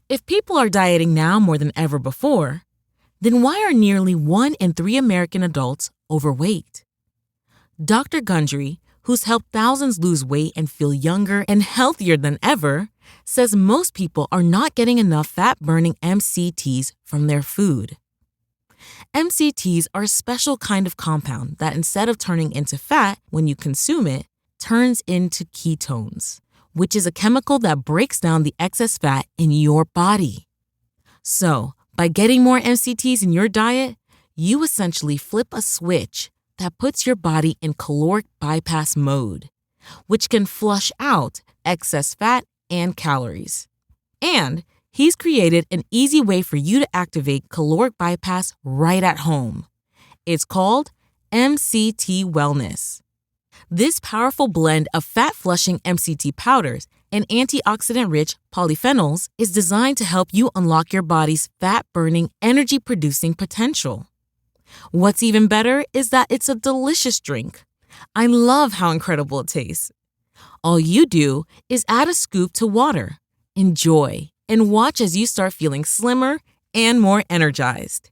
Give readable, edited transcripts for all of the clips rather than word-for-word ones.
If people are dieting now more than ever before, then why are nearly 1 in 3 American adults overweight? Dr. Gundry, who's helped thousands lose weight and feel younger and healthier than ever, says most people are not getting enough fat-burning MCTs from their food. MCTs are a special kind of compound that instead of turning into fat when you consume it, turns into ketones, which is a chemical that breaks down the excess fat in your body. So, by getting more MCTs in your diet, you essentially flip a switch that puts your body in caloric bypass mode, which can flush out excess fat and calories. And he's created an easy way for you to activate caloric bypass right at home. It's called MCT Wellness. This powerful blend of fat-flushing MCT powders and antioxidant-rich polyphenols is designed to help you unlock your body's fat-burning, energy-producing potential. What's even better is that it's a delicious drink. I love how incredible it tastes. All you do is add a scoop to water, enjoy, and watch as you start feeling slimmer and more energized.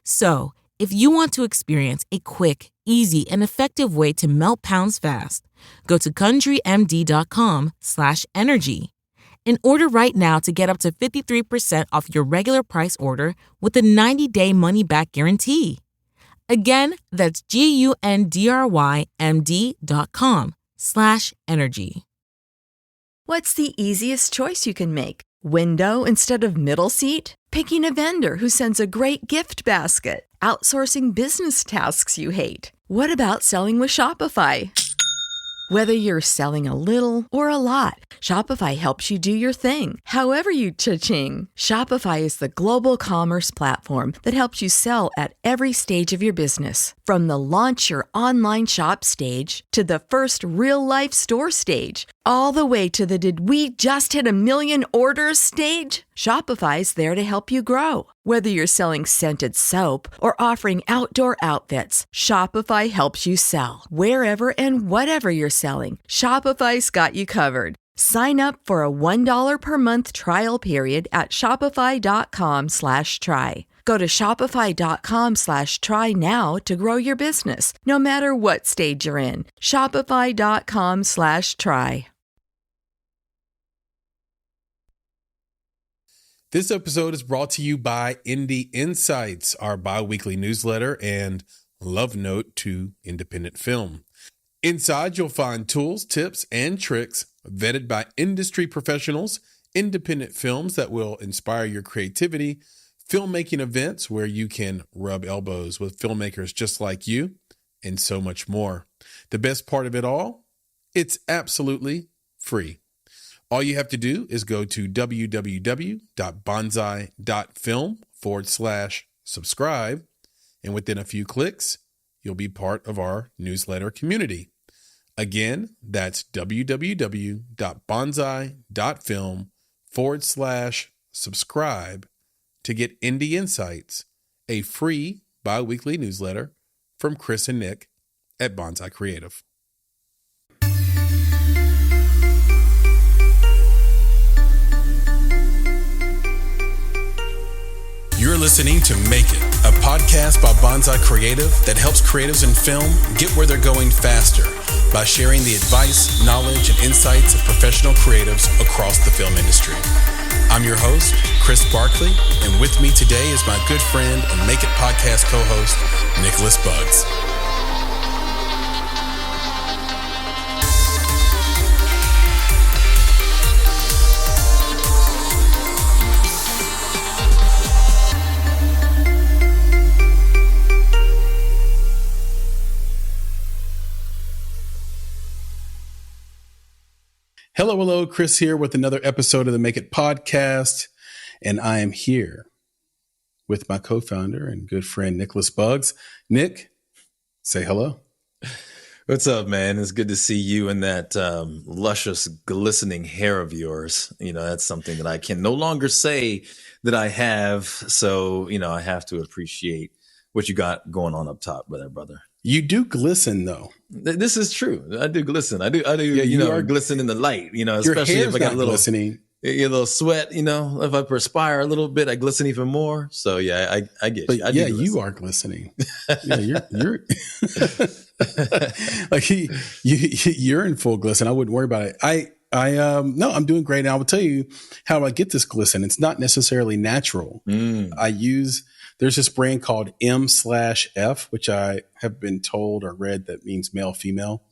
So, if you want to experience a quick, easy, and effective way to melt pounds fast, go to GundryMD.com/energy and order right now to get up to 53% off your regular price order with a 90-day money-back guarantee. Again, that's GUNDRYMD.com/energy. What's the easiest choice you can make? Window instead of middle seat? Picking a vendor who sends a great gift basket? Outsourcing business tasks you hate? What about selling with Shopify? Whether you're selling a little or a lot, Shopify helps you do your thing, however you cha-ching. Shopify is the global commerce platform that helps you sell at every stage of your business. From the launch your online shop stage to the first real-life store stage, all the way to the did we just hit a million orders stage. Shopify's there to help you grow. Whether you're selling scented soap or offering outdoor outfits, Shopify helps you sell. Wherever and whatever you're selling, Shopify's got you covered. Sign up for a $1 per month trial period at shopify.com/try. Go to shopify.com/try now to grow your business, no matter what stage you're in. Shopify.com/try. This episode is brought to you by Indie Insights, our bi-weekly newsletter and love note to independent film. Inside, you'll find tools, tips, and tricks vetted by industry professionals, independent films that will inspire your creativity, filmmaking events where you can rub elbows with filmmakers just like you, and so much more. The best part of it all? It's absolutely free. All you have to do is go to www.bonsai.film/subscribe, and within a few clicks, you'll be part of our newsletter community. Again, that's www.bonsai.film/subscribe to get Indie Insights, a free bi-weekly newsletter from Chris and Nick at Bonsai Creative. You're listening to Make It, a podcast by Bonsai Creative that helps creatives in film get where they're going faster by sharing the advice, knowledge, and insights of professional creatives across the film industry. I'm your host, Chris Barkley, and with me today is my good friend and Make It podcast co-host, Nicholas Buggs. Hello, Chris here with another episode of the Make It podcast, and I am here with my co-founder and good friend, Nicholas Buggs. Nick, say hello. What's up, man? It's good to see you and that luscious, glistening hair of yours. You know, that's something that I can no longer say that I have, so, you know, I have to appreciate what you got going on up top, brother. You do glisten, though. This is true. I do glisten. I do. Yeah, you are glisten in the light. You know, especially if I got a little glistening. a little sweat, if I perspire a little bit, I glisten even more. So yeah, I get But you. I you are glistening. Yeah, you're like you're in full glisten. I wouldn't worry about it. No, I'm doing great. And I will tell you how I get this glisten. It's not necessarily natural. There's this brand called M/F, which I have been told or read that means male, female.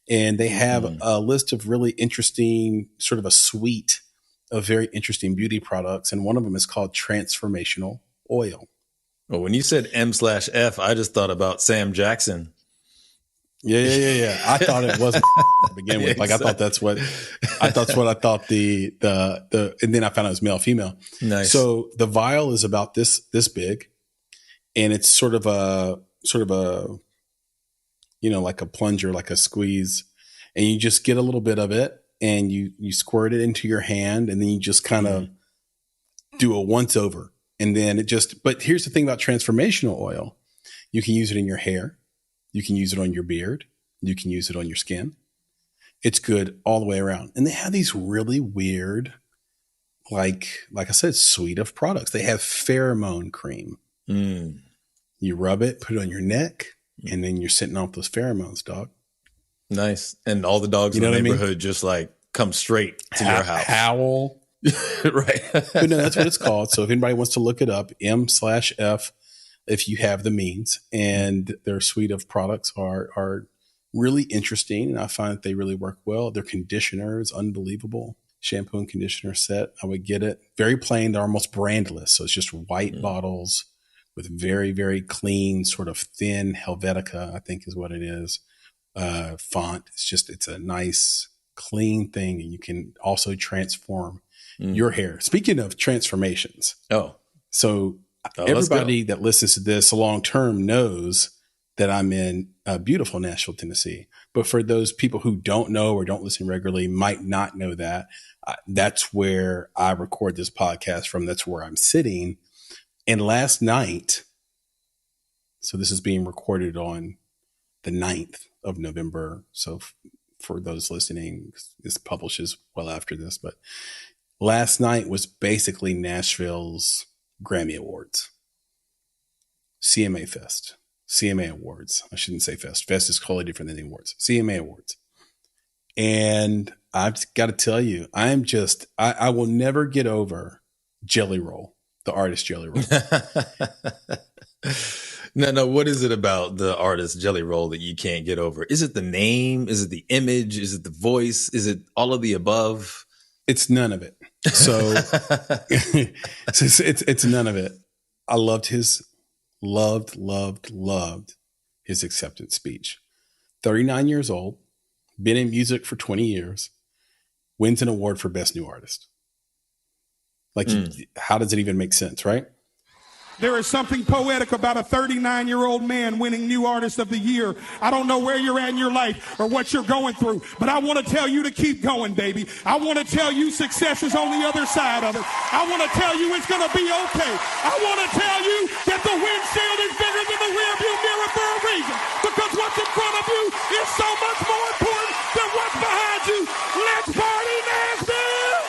And they have a list of really interesting, sort of a suite of very interesting beauty products. And one of them is called transformational oil. Well, when you said M/F, I just thought about Sam Jackson. Yeah. I thought it was to begin with. Like, exactly. I thought and then I found out it was male, female. Nice. So the vial is about this big, and it's sort of a, like a plunger, like a squeeze, and you just get a little bit of it and you squirt it into your hand, and then you just kind of do a once over. And then but here's the thing about transformational oil. You can use it in your hair. You can use it on your beard. You can use it on your skin. It's good all the way around. And they have these really weird, like I said, suite of products. They have pheromone cream. You rub it, put it on your neck, and then you're sitting off those pheromones, dog. Nice. And all the dogs in the neighborhood just like come straight to your house. Howl. Right. But no, that's what it's called. So if anybody wants to look it up, M/F, if you have the means, and their suite of products are really interesting. And I find that they really work well. Their conditioner is unbelievable. Shampoo and conditioner set. I would get it. Very plain. They're almost brandless. So it's just white bottles with very, very clean, sort of thin Helvetica, I think is what it is. Font. It's a nice, clean thing. And you can also transform your hair. Speaking of transformations. So everybody that listens to this long term knows that I'm in beautiful Nashville, Tennessee. But for those people who don't know or don't listen regularly, might not know that, that's where I record this podcast from. That's where I'm sitting. And last night, so this is being recorded on the 9th of November. So for those listening, this publishes well after this. But last night was basically Nashville's Grammy Awards. CMA Awards. I shouldn't say Fest. Fest is totally different than the awards. CMA Awards. And I've got to tell you, I will never get over Jelly Roll, the artist Jelly Roll. No, what is it about the artist Jelly Roll that you can't get over? Is it the name? Is it the image? Is it the voice? Is it all of the above? It's none of it. So it's none of it. I loved his acceptance speech. 39 years old, been in music for 20 years, wins an award for Best New Artist. Like, how does it even make sense, right? There is something poetic about a 39-year-old man winning New Artist of the Year. I don't know where you're at in your life or what you're going through, but I want to tell you to keep going, baby. I want to tell you success is on the other side of it. I want to tell you it's going to be okay. I want to tell you that the windshield is bigger than the rearview mirror for a reason, because what's in front of you is so much more important than what's behind you. Let's party, Nashville!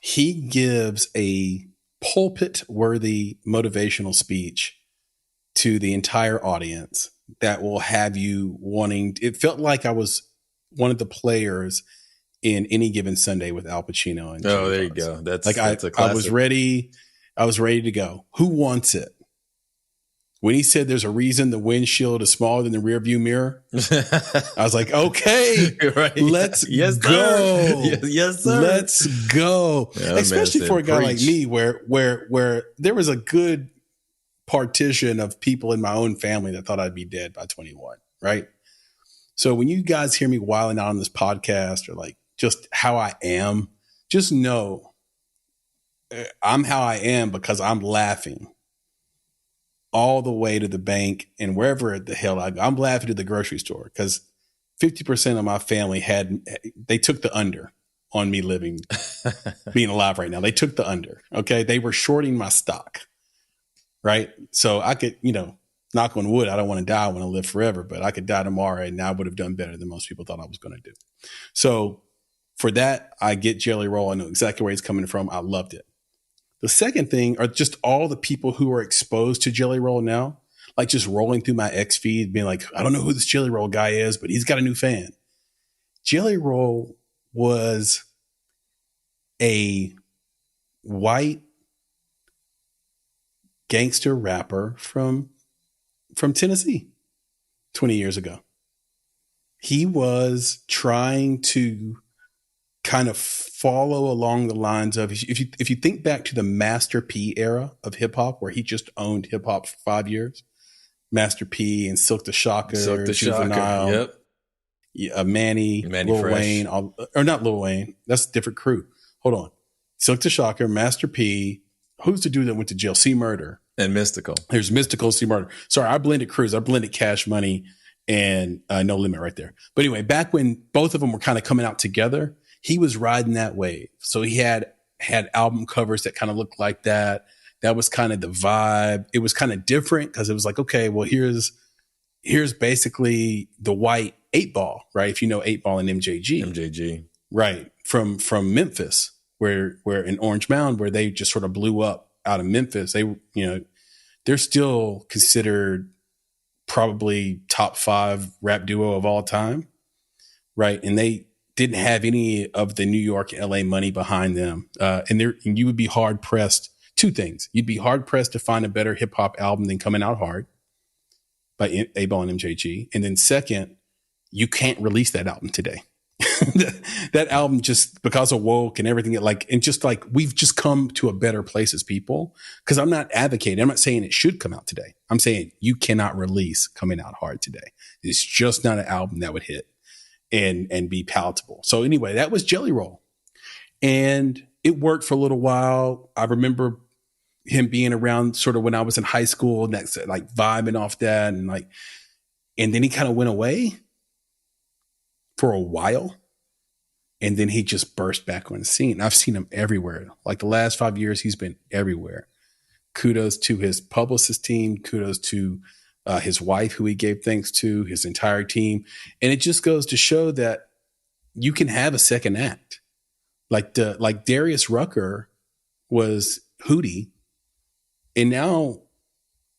He gives a pulpit-worthy motivational speech to the entire audience that will have you wanting. It felt like I was one of the players in Any Given Sunday with Al Pacino. And there you go. That's a classic. I was ready. I was ready to go. Who wants it? When he said there's a reason the windshield is smaller than the rear view mirror, I was like, okay, right. Let's go. Yes, sir. Let's go. Yeah, especially for a guy like me where there was a good partition of people in my own family that thought I'd be dead by 21, right? So when you guys hear me wilding out on this podcast or like just how I am, just know I'm how I am because I'm laughing all the way to the bank and wherever the hell I go. I'm laughing to the grocery store because 50% of my family they took the under on me being alive right now. They took the under. Okay. They were shorting my stock. Right. So I could, knock on wood, I don't want to die. I want to live forever, but I could die tomorrow and I would have done better than most people thought I was going to do. So for that, I get Jelly Roll. I know exactly where he's coming from. I loved it. The second thing are just all the people who are exposed to Jelly Roll now, like just rolling through my X feed, being like, I don't know who this Jelly Roll guy is, but he's got a new fan. Jelly Roll was a white gangster rapper from Tennessee 20 years ago. He was trying to kind of follow along the lines of, if you think back to the Master P era of hip hop, where he just owned hip hop for 5 years, Master P and Silk the Shocker, Juvenile, yep. Manny Lil Fresh. Wayne, or not Lil Wayne. That's a different crew. Hold on. Silk the Shocker, Master P. Who's the dude that went to jail? C Murder. And Mystical. There's Mystical, C Murder. Sorry, I blended crews. I blended Cash Money and No Limit right there. But anyway, back when both of them were kind of coming out together, he was riding that wave. So he had album covers that kind of looked like that. That was kind of the vibe. It was kind of different because it was like, okay, well, here's basically the white 8-Ball, right? If you know 8-Ball and MJG. Right. From Memphis, where in Orange Mound, where they just sort of blew up out of Memphis. They're still considered probably top 5 rap duo of all time. Right. And they didn't have any of the New York, LA money behind them. And you would be hard pressed. Two things. You'd be hard pressed to find a better hip hop album than Coming Out Hard by 8-Ball and MJG. And then second, you can't release that album today. That album, just because of woke and everything, we've just come to a better place as people. Because I'm not advocating. I'm not saying it should come out today. I'm saying you cannot release Coming Out Hard today. It's just not an album that would hit and be palatable. So anyway, that was Jelly Roll. And it worked for a little while. I remember him being around sort of when I was in high school, next like vibing off that, and then he kind of went away for a while. And then he just burst back on the scene. I've seen him everywhere. Like the last 5 years, he's been everywhere. Kudos to his publicist team. Kudos to his wife, who he gave thanks to, his entire team. And it just goes to show that you can have a second act. Like Darius Rucker was Hootie. And now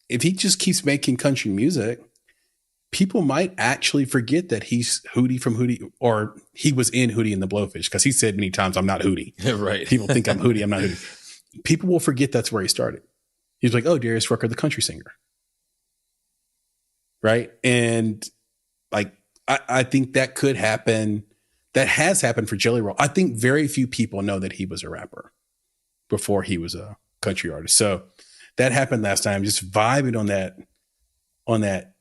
if he just keeps making country music, people might actually forget that he's Hootie from Hootie, or he was in Hootie and the Blowfish, because he said many times, I'm not Hootie. Right. People think I'm Hootie. I'm not Hootie. People will forget that's where he started. He's like, oh, Darius Rucker, the country singer. Right. And like, I think that could happen. That has happened for Jelly Roll. I think very few people know that he was a rapper before he was a country artist. So that happened last time. Just vibing on that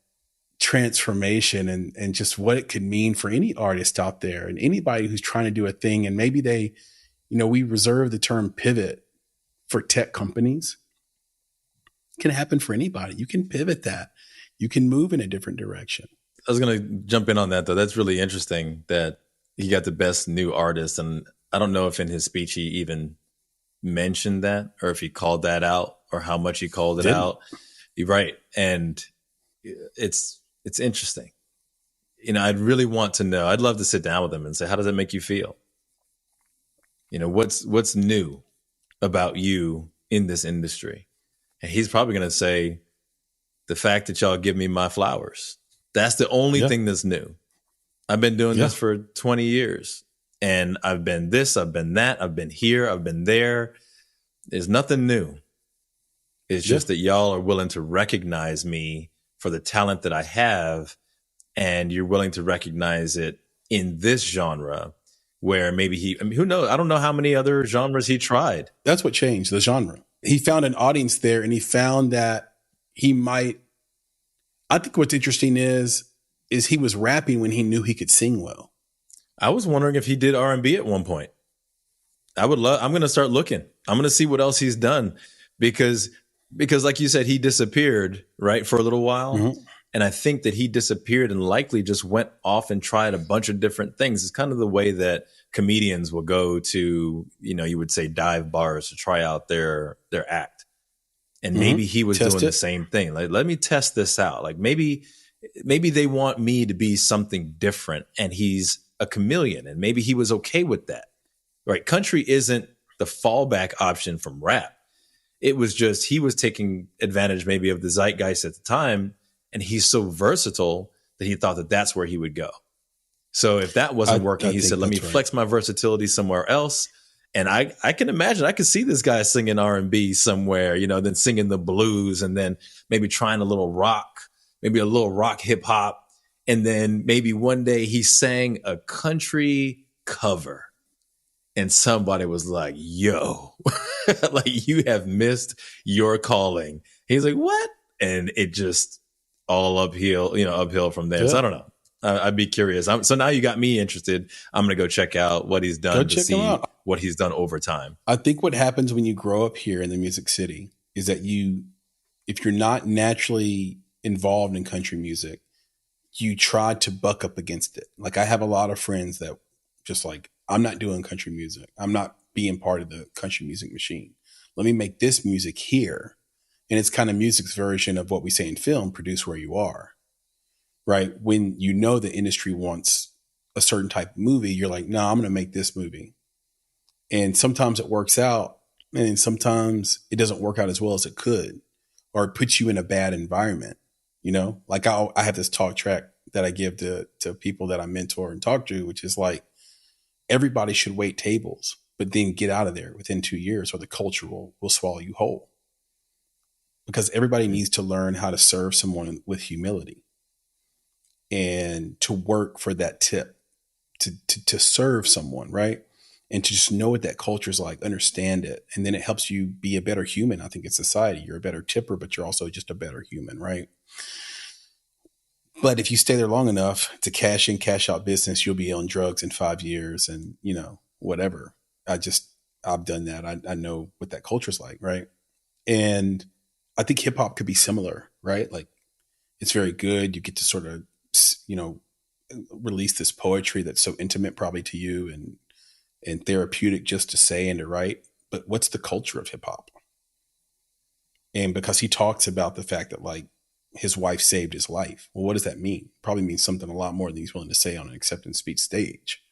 transformation and just what it could mean for any artist out there and anybody who's trying to do a thing. And maybe we reserve the term pivot for tech companies. It can happen for anybody. You can pivot that. You can move in a different direction. I was going to jump in on that, though. That's really interesting that he got the best new artist. And I don't know if in his speech he even mentioned that, or if he called that out, or how much he called it out. You're right. And it's interesting. I'd really want to know. I'd love to sit down with him and say, how does that make you feel? What's new about you in this industry? And he's probably going to say, the fact that y'all give me my flowers. That's the only thing that's new. I've been doing this for 20 years, and I've been this, I've been that, I've been here, I've been there. There's nothing new. It's just that y'all are willing to recognize me for the talent that I have, and you're willing to recognize it in this genre where maybe who knows? I don't know how many other genres he tried. That's what changed the genre. He found an audience there, and he found that I think what's interesting is he was rapping when he knew he could sing well. I was wondering if he did R&B at one point. I'm going to start looking. I'm going to see what else he's done because like you said, he disappeared, right, for a little while. Mm-hmm. And I think that he disappeared and likely just went off and tried a bunch of different things. It's kind of the way that comedians will go to, you would say dive bars to try out their act. And maybe he was Test doing it. the same thing. Like, let me test this out. Like maybe they want me to be something different, and he's a chameleon, and maybe he was okay with that. Right? Country isn't the fallback option from rap. It was just he was taking advantage maybe of the zeitgeist at the time, and he's so versatile that he thought that that's where he would go. So if that wasn't working, he said, let me flex my versatility somewhere else. And I can imagine, I could see this guy singing R&B somewhere, you know, then singing the blues, and then maybe trying a little rock, maybe a little rock hip hop. And then maybe one day he sang a country cover and somebody was like, yo, like you have missed your calling. He's like, what? And it just all uphill from there. Yeah. So I don't know. I'd be curious. So now you got me interested. I'm going to go check out what he's done to see what he's done over time. I think what happens when you grow up here in the Music City is that if you're not naturally involved in country music, you try to buck up against it. Like I have a lot of friends that just like, I'm not doing country music. I'm not being part of the country music machine. Let me make this music here. And it's kind of music's version of what we say in film, produce where you are. Right? When you know the industry wants a certain type of movie, you're like, no, I'm going to make this movie. And sometimes it works out, and sometimes it doesn't work out as well as it could, or it puts you in a bad environment. You know, like I have this talk track that I give to people that I mentor and talk to, which is like, everybody should wait tables, but then get out of there within 2 years, or the culture will swallow you whole. Because everybody needs to learn how to serve someone with humility. And to work for that tip, to serve someone, right? And to just know what that culture is like, understand it. And then it helps you be a better human, I think, in society. You're a better tipper, but you're also just a better human, right? But if you stay there long enough to cash in, cash out business, you'll be on drugs in 5 years and, you know, whatever. I've done that. I know what that culture is like, right? And I think hip hop could be similar, right? Like it's very good. You get to sort of, you know, release this poetry that's so intimate probably to you and therapeutic just to say and to write. But what's the culture of hip hop? And because he talks about the fact that like his wife saved his life. Well, what does that mean? Probably means something a lot more than he's willing to say on an acceptance speech stage.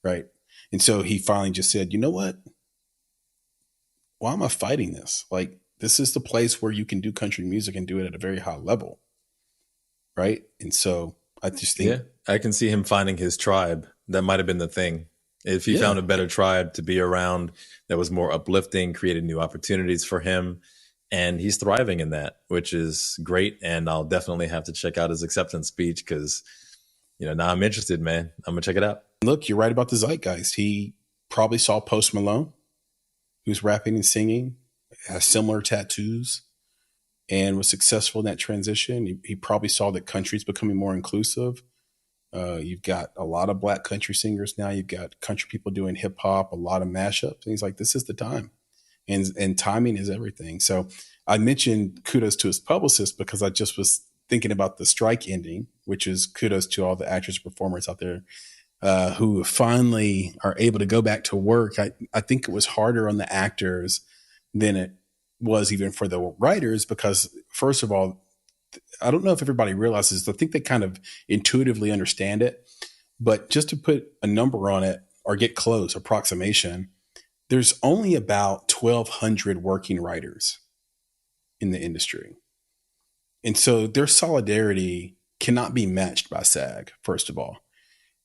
Right. And so he finally just said, you know what? Why am I fighting this? Like, this is the place where you can do country music and do it at a very high level. Right. And so I just think, I can see him finding his tribe. That might have been the thing. If he found a better tribe to be around that was more uplifting, created new opportunities for him, and he's thriving in that, which is great. And I'll definitely have to check out his acceptance speech because, you know, now I'm interested, man. I'm gonna check it out. Look, you're right about the zeitgeist. He probably saw Post Malone, who's rapping and singing, has similar tattoos, and was successful in that transition. He probably saw that country's becoming more inclusive. You've got a lot of Black country singers now. You've got country people doing hip hop, a lot of mashups. And he's like, this is the time. And timing is everything. So I mentioned kudos to his publicist because I just was thinking about the strike ending, which is kudos to all the actors and performers out there who finally are able to go back to work. I think it was harder on the actors than it was even for the writers because, first of all, I don't know if everybody realizes, I think they kind of intuitively understand it, but just to put a number on it or get close, approximation, there's only about 1,200 working writers in the industry. And so their solidarity cannot be matched by SAG, first of all.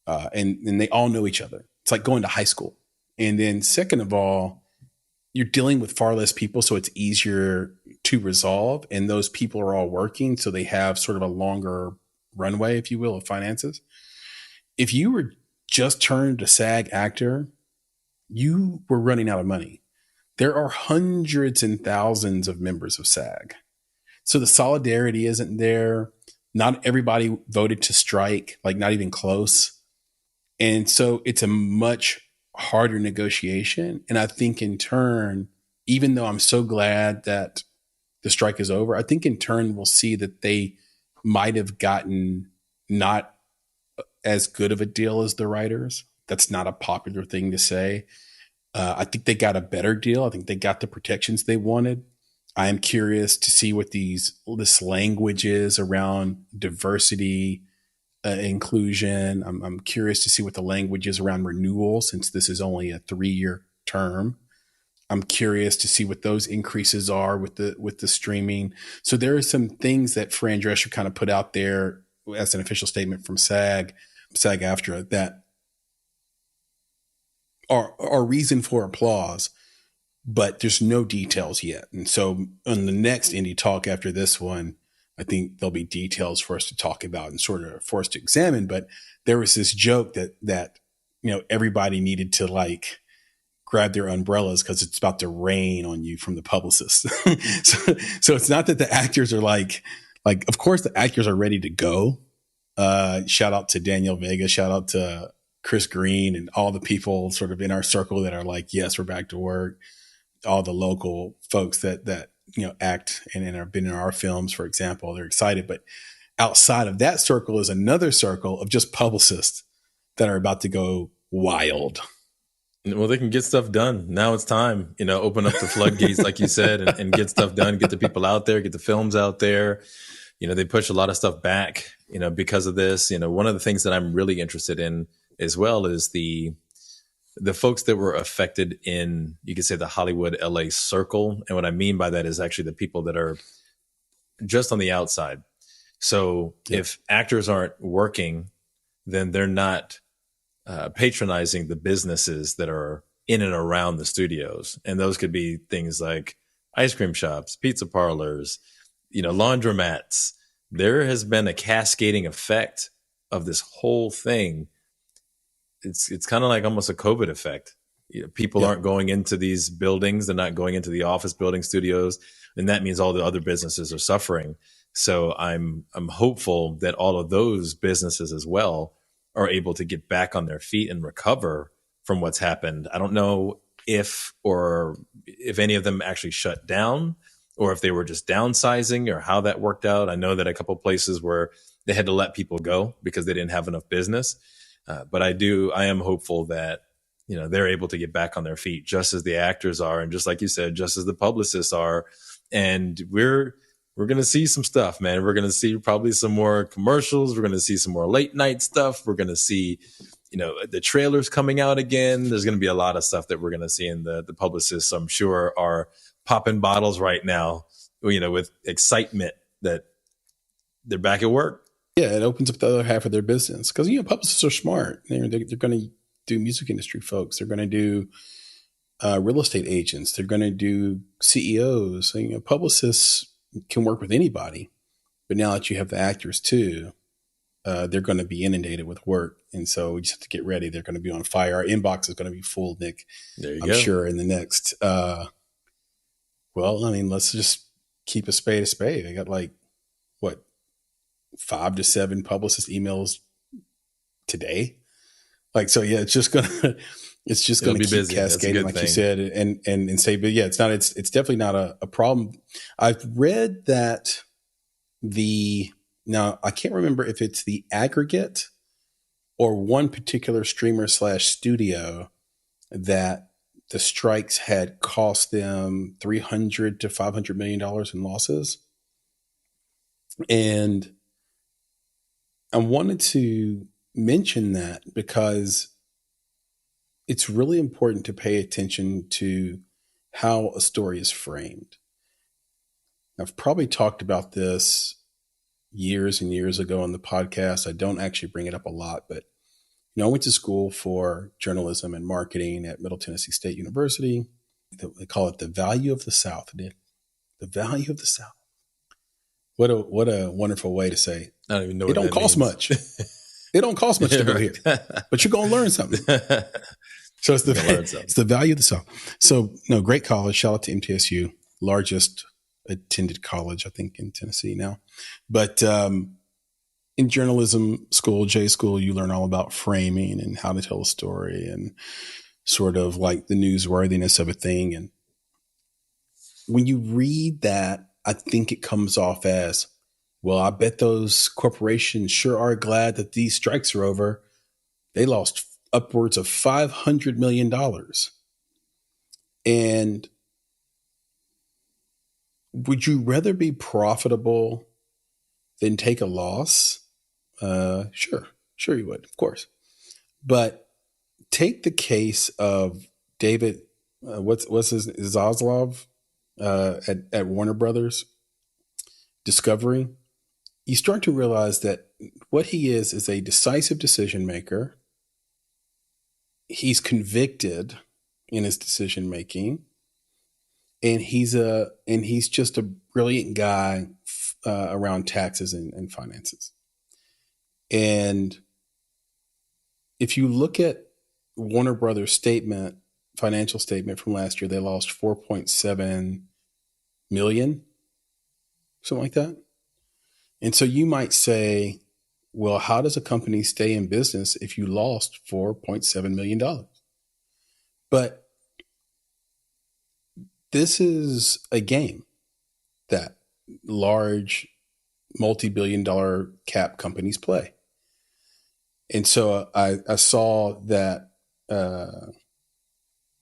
And they all know each other. It's like going to high school. And then second of all, you're dealing with far less people, so it's easier to resolve. And those people are all working, so they have sort of a longer runway, if you will, of finances. If you were just turned to SAG actor, you were running out of money. There are hundreds and thousands of members of SAG. So the solidarity isn't there. Not everybody voted to strike, like not even close. And so it's a much harder negotiation. And I think in turn, even though I'm so glad that the strike is over, I think in turn we'll see that they might have gotten not as good of a deal as the writers. That's not a popular thing to say. I think they got a better deal. I think they got the protections they wanted. I am curious to see what this language is around diversity, inclusion. I'm curious to see what the language is around renewal, since this is only a 3-year term. I'm curious to see what those increases are with the streaming. So there are some things that Fran Drescher kind of put out there as an official statement from SAG-AFTRA that are reason for applause, but there's no details yet. And so on the next Indie Talk after this one, I think there'll be details for us to talk about and sort of for us to examine. But there was this joke that everybody needed to like grab their umbrellas because it's about to rain on you from the publicist. so it's not that the actors are like, of course the actors are ready to go. Shout out to Daniel Vega, shout out to Chris Green and all the people sort of in our circle that are like, yes, we're back to work. All the local folks that act and have been in our films, for example, they're excited. But outside of that circle is another circle of just publicists that are about to go wild. Well, they can get stuff done. Now it's time, open up the floodgates, like you said, and get stuff done, get the people out there, get the films out there. They push a lot of stuff back, because of this. One of the things that I'm really interested in as well is the folks that were affected in, you could say, the Hollywood LA circle. And what I mean by that is actually the people that are just on the outside. So if actors aren't working, then they're not patronizing the businesses that are in and around the studios. And those could be things like ice cream shops, pizza parlors, laundromats. There has been a cascading effect of this whole thing. It's kind of like almost a COVID effect. People aren't going into these buildings. They're not going into the office building studios. And that means all the other businesses are suffering. So I'm hopeful that all of those businesses as well are able to get back on their feet and recover from what's happened. I don't know if any of them actually shut down or if they were just downsizing or how that worked out. I know that a couple of places where they had to let people go because they didn't have enough business. But I am hopeful that, they're able to get back on their feet just as the actors are. And just like you said, just as the publicists are. And we're going to see some stuff, man. We're going to see probably some more commercials. We're going to see some more late night stuff. We're going to see, the trailers coming out again. There's going to be a lot of stuff that we're going to see. And the publicists, I'm sure, are popping bottles right now, with excitement that they're back at work. Yeah, it opens up the other half of their business because, publicists are smart. They're going to do music industry folks. They're going to do real estate agents. They're going to do CEOs. Publicists can work with anybody. But now that you have the actors too, they're going to be inundated with work. And so we just have to get ready. They're going to be on fire. Our inbox is going to be full, Nick. There you I'm go. sure in the next, let's just keep a spade a spade. I got 5 to 7 publicist emails today. It's just going to keep busy. cascading, like you said, and say, but yeah, it's definitely not a problem. I've read that now I can't remember if it's the aggregate or one particular streamer / studio that the strikes had cost them $300 to $500 million in losses. And I wanted to mention that because it's really important to pay attention to how a story is framed. I've probably talked about this years and years ago on the podcast. I don't actually bring it up a lot, but I went to school for journalism and marketing at Middle Tennessee State University. They call it the value of the South. The value of the South. What a wonderful way to say. I don't even know it don't cost much. It don't cost much to go here, but you're going to learn something. So it's the value of the South. So great college. Shout out to MTSU, largest attended college, I think, in Tennessee now. But in journalism school, J school, you learn all about framing and how to tell a story and sort of like the newsworthiness of a thing. And when you read that, I think it comes off as, well, I bet those corporations sure are glad that these strikes are over. They lost upwards of $500 million. And Would you rather be profitable than take a loss? Sure you would, of course. But take the case of David, what's his Zaslav at Warner Brothers Discovery. You start to realize that what he is a decisive decision maker. He's convicted in his decision making, and he's just a brilliant guy around taxes and finances. And if you look at Warner Brothers' financial statement from last year, they lost $4.7 million, something like that. And so you might say, well, how does a company stay in business if you lost $4.7 million? But this is a game that large multi-billion-dollar cap companies play. And so I saw that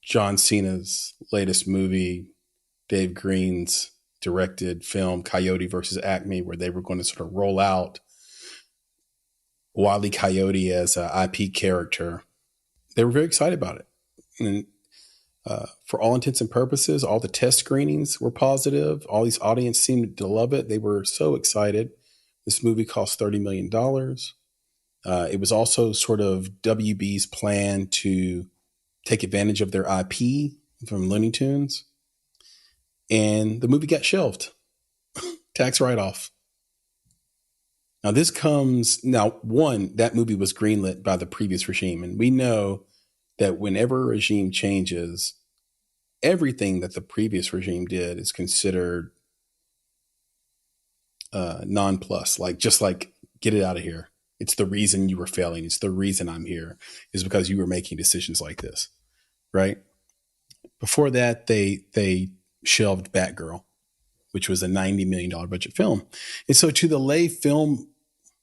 John Cena's latest movie, Dave Green's directed film, Coyote versus Acme, where they were going to sort of roll out Wile E. Coyote as an IP character. They were very excited about it. And for all intents and purposes, all the test screenings were positive. All these audience seemed to love it. They were so excited. This movie cost $30 million. It was also sort of WB's plan to take advantage of their IP from Looney Tunes. And the movie got shelved. Tax write-off. Now that movie was greenlit by the previous regime. And we know that whenever a regime changes, everything that the previous regime did is considered non-plus, just like, get it out of here. It's the reason you were failing. It's the reason I'm here is because you were making decisions like this, right? Before that, they shelved Batgirl, which was a $90 million budget film. And so to the lay film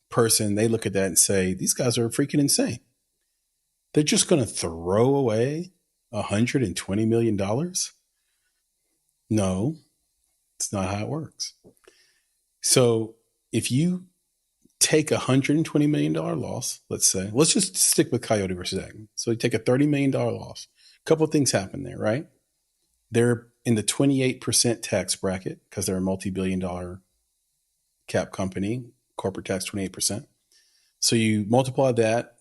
person, they look at that and say, these guys are freaking insane. They're just going to throw away $120 million? No, it's not how it works. So if you take $120 million loss, let's just stick with Coyote versus Acme. So you take a $30 million loss. A couple of things happen there, right? They're in the 28% tax bracket because they're a multi-billion-dollar cap company, corporate tax 28%. So you multiply that,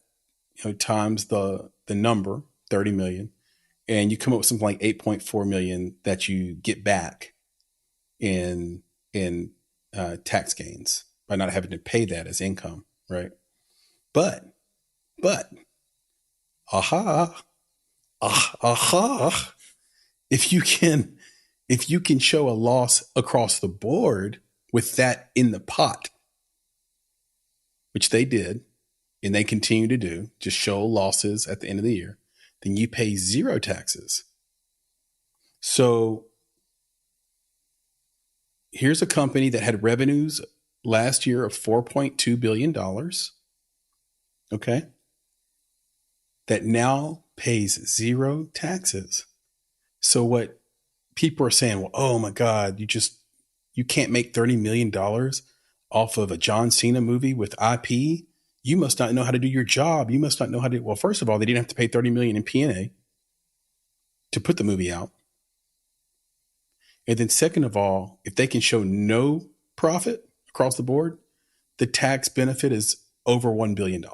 times the number, 30 million, and you come up with something like 8.4 million that you get back in tax gains by not having to pay that as income, right? But, if you can show a loss across the board with that in the pot, which they did, and they continue to do, just show losses at the end of the year, then you pay zero taxes. So here's a company that had revenues last year of $4.2 billion, okay, that now pays zero taxes. So what people are saying, well, oh my God, you can't make $30 million off of a John Cena movie with IP. You must not know how to do your job. You must not know how to. Well, first of all, they didn't have to pay $30 million in P&A to put the movie out. And then second of all, if they can show no profit across the board, the tax benefit is over $1 billion.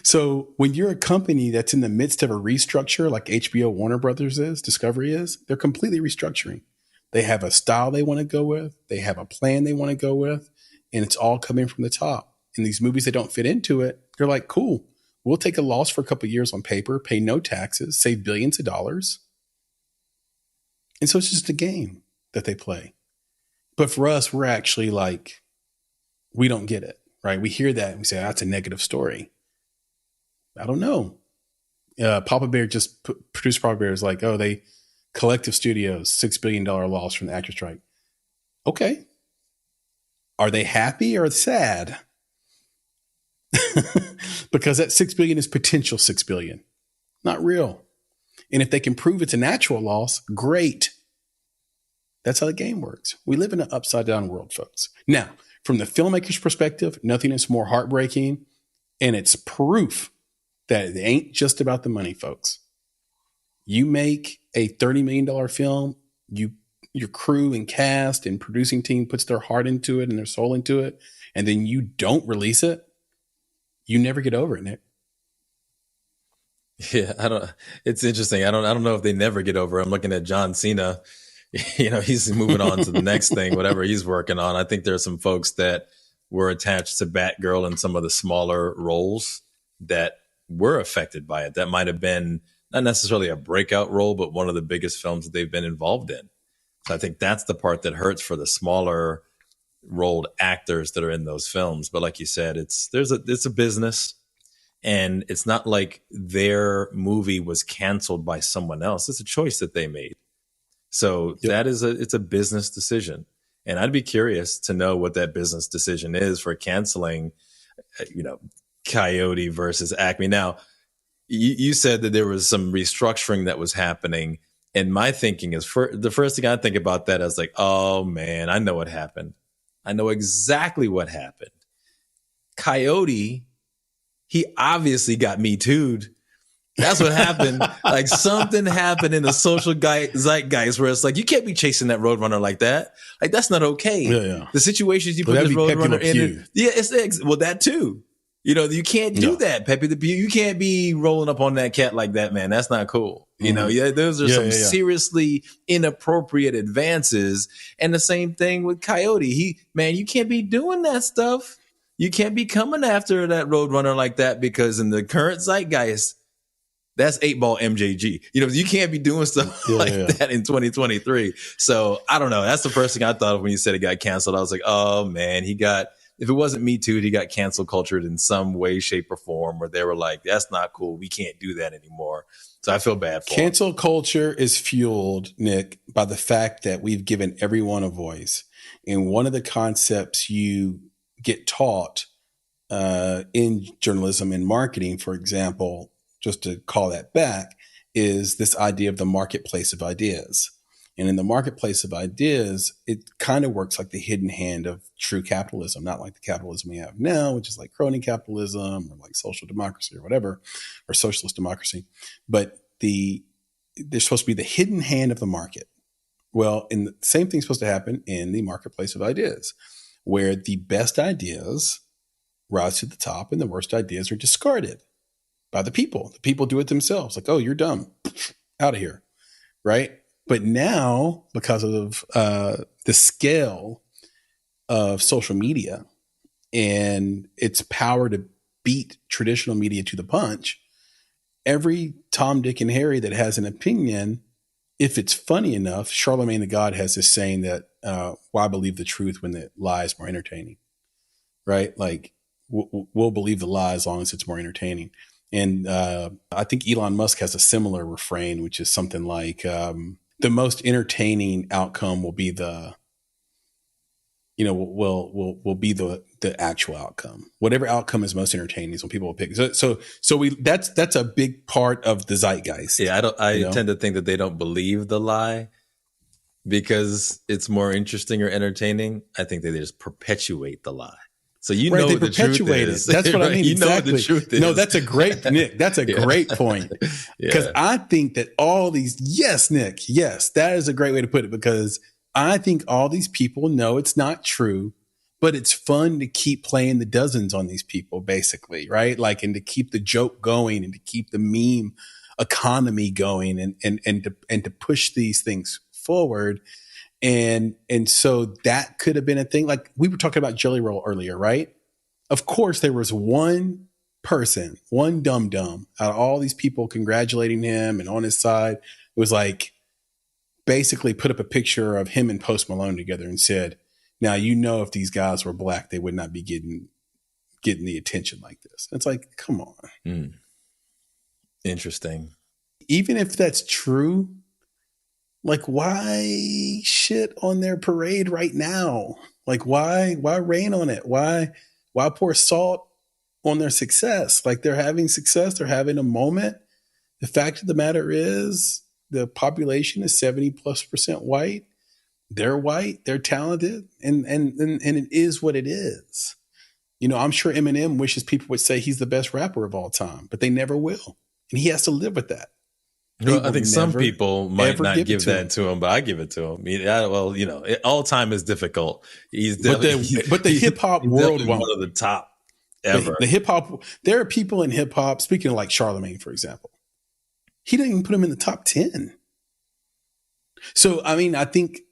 So when you're a company that's in the midst of a restructure like HBO Warner Brothers is, Discovery is, they're completely restructuring. They have a style they want to go with. They have a plan they want to go with. And it's all coming from the top. And these movies that don't fit into it, they're like, cool, we'll take a loss for a couple of years on paper, pay no taxes, save billions of dollars. And so it's just a game that they play. But for us, we're actually like, we don't get it, right? We hear that and we say, that's a negative story. I don't know. Papa Bear producer Papa Bear is like, oh, Collective Studios, $6 billion loss from the actor strike. Okay. Are they happy or sad? Because that $6 billion is potential $6 billion, not real. And if they can prove it's a natural loss, great. That's how the game works. We live in an upside down world, folks. Now, from the filmmaker's perspective, nothing is more heartbreaking. And it's proof that it ain't just about the money, folks. You make a $30 million film, your crew and cast and producing team puts their heart into it and their soul into it, and then you don't release it, you never get over it, Nick. Yeah, it's interesting. I don't know if they never get over. I'm looking at John Cena. He's moving on to the next thing, whatever he's working on. I think there's some folks that were attached to Batgirl in some of the smaller roles that were affected by it. That might have been not necessarily a breakout role, but one of the biggest films that they've been involved in. So I think that's the part that hurts for the smaller rolled actors that are in those films. But like you said, it's a business, and it's not like their movie was canceled by someone else. It's a choice that they made. So it's a business decision. And I'd be curious to know what that business decision is for canceling, Coyote versus Acme. Now, you said that there was some restructuring that was happening. And my thinking is, the first thing I think about that is like, oh man, I know what happened. I know exactly what happened. Coyote, he obviously got Me Too'd. That's what happened. Like something happened in the social zeitgeist where it's like, you can't be chasing that Roadrunner like that. Like that's not okay. Yeah. The situations you put this Roadrunner in. Yeah, well, that too. You can't do that, Pepe the Pew. You can't be rolling up on that cat like that, man. That's not cool. Those are some seriously inappropriate advances. And the same thing with Coyote. You can't be doing that stuff. You can't be coming after that Roadrunner like that, because in the current zeitgeist, that's 8-ball MJG. You can't be doing stuff that in 2023. So I don't know. That's the first thing I thought of when you said it got canceled. I was like, oh man, if it wasn't Me Too, he got cancel cultured in some way, shape, or form, where they were like, that's not cool. We can't do that anymore. So I feel bad for him. Cancel culture is fueled, Nick, by the fact that we've given everyone a voice. And one of the concepts you get taught in journalism and marketing, for example, just to call that back, is this idea of the marketplace of ideas. And in the marketplace of ideas, it kind of works like the hidden hand of true capitalism, not like the capitalism we have now, which is like crony capitalism or like social democracy or whatever, or socialist democracy. But they're supposed to be the hidden hand of the market. Well, and the same thing's supposed to happen in the marketplace of ideas, where the best ideas rise to the top and the worst ideas are discarded by the people. The people do it themselves. Like, oh, you're dumb. Out of here. Right? But now, because of the scale of social media and its power to beat traditional media to the punch, every Tom, Dick, and Harry that has an opinion, if it's funny enough, Charlemagne the God has this saying that, why believe the truth when the lie is more entertaining? Right? Like, we'll believe the lie as long as it's more entertaining. And I think Elon Musk has a similar refrain, which is something like, the most entertaining outcome will be will be the actual outcome. Whatever outcome is most entertaining is what people will pick. So that's a big part of the zeitgeist. Yeah, I tend to think that they don't believe the lie because it's more interesting or entertaining. I think they just perpetuate the lie. So they the truth is. That's what I mean. Exactly. Know the truth is. No, that's a great, Nick. That's a great point. Because I think that Nick, yes, that is a great way to put it, because I think all these people know it's not true, but it's fun to keep playing the dozens on these people, basically, right? Like, and to keep the joke going and to keep the meme economy going and to push these things forward. And so that could have been a thing. Like we were talking about Jelly Roll earlier, right? Of course, there was one person, one dum-dum out of all these people congratulating him and on his side. It was like basically put up a picture of him and Post Malone together and said, now, if these guys were black, they would not be getting the attention like this. It's like, come on. Interesting. Even if that's true, like, why shit on their parade right now? Like, why rain on it? Why pour salt on their success? Like, they're having success. They're having a moment. The fact of the matter is the population is 70+% white. They're white, they're talented, and it is what it is. You know, I'm sure Eminem wishes people would say he's the best rapper of all time, but they never will. And he has to live with that. Well, I think some people might not give that to him, but I give it to him. Well, you know, all time is difficult. He's but the hip hop world, one of the top ever. The hip hop, there are people in hip hop, speaking of like Charlemagne, for example, he didn't even put him in the top 10. So, I mean, I think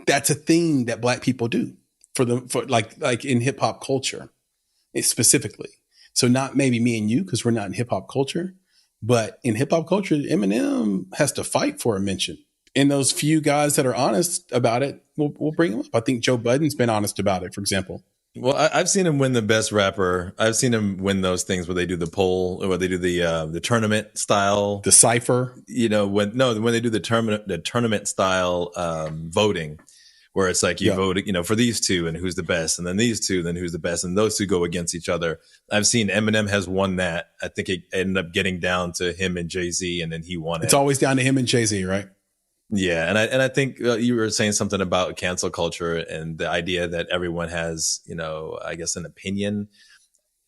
that's a thing that Black people do for like in hip hop culture specifically. So not maybe me and you, because we're not in hip hop culture, but in hip hop culture, Eminem has to fight for a mention. And those few guys that are honest about it, we'll bring them up. I think Joe Budden's been honest about it, for example. Well, I've seen him win the best rapper. I've seen him win those things where they do the poll, or where they do the tournament style, the cipher. You know, when they do the tournament style voting, where it's like you vote, you know, for these two and who's the best, and then these two, then who's the best, and those two go against each other. I've seen Eminem has won that. I think it ended up getting down to him and Jay-Z, and then he won it. It's always down to him and Jay-Z, right? Yeah, and I think you were saying something about cancel culture and the idea that everyone has, you know, I guess an opinion.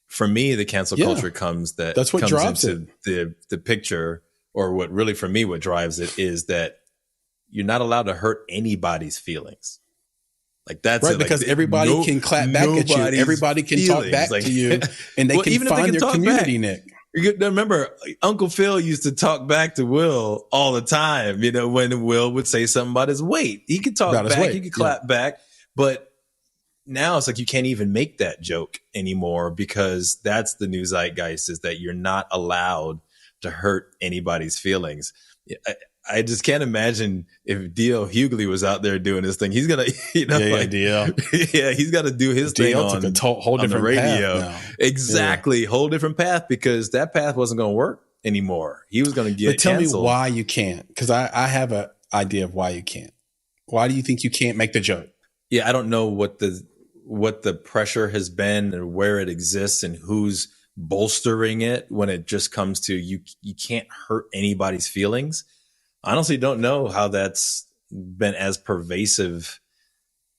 For me, the cancel culture that's what drives into the picture, or what really for me what drives it is that you're not allowed to hurt anybody's feelings. Like that's right, it. because everybody can clap back at you. Everybody can talk back to you, and they can find their community, Nick. You remember Uncle Phil used to talk back to Will all the time, you know, when Will would say something about his weight. He could talk back, he could clap back, but now it's like you can't even make that joke anymore, because that's the new zeitgeist, is that you're not allowed to hurt anybody's feelings. I just can't imagine if D.L. Hughley was out there doing this thing. He's gonna, you know, he's got to do his thing on the radio. Exactly, whole different path, because that path wasn't going to work anymore. He was going to get. But tell canceled. me why you can't, because I have an idea of why you can't. Why do you think you can't make the joke? Yeah, I don't know what the pressure has been and where it exists and who's bolstering it when it just comes to you can't hurt anybody's feelings. I honestly don't know how that's been as pervasive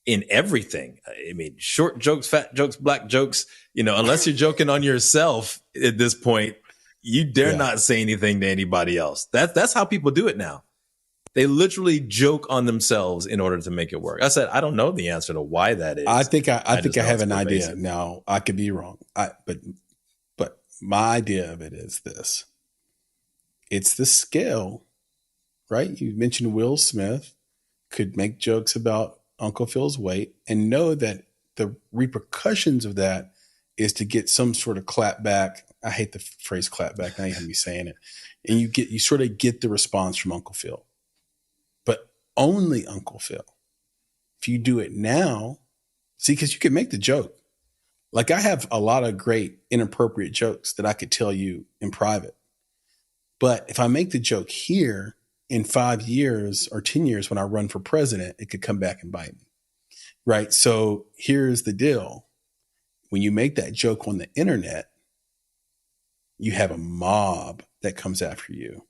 in everything. I mean, short jokes, fat jokes, black jokes, you know, unless you're joking on yourself at this point, you dare not say anything to anybody else. That's how people do it now. They literally joke on themselves in order to make it work. I said, I don't know the answer to why that is. I think I have an idea. Now, I could be wrong. But my idea of it is this. It's the scale. Right? You mentioned Will Smith could make jokes about Uncle Phil's weight and know that the repercussions of that is to get some sort of clap back. I hate the phrase clap back. Now you have me saying it. And you sort of get the response from Uncle Phil. But only Uncle Phil. If you do it now, see, because you can make the joke. Like I have a lot of great inappropriate jokes that I could tell you in private. But if I make the joke here, in 5 years or 10 years, when I run for president, it could come back and bite me. Right. So here's the deal. When you make that joke on the internet, you have a mob that comes after you.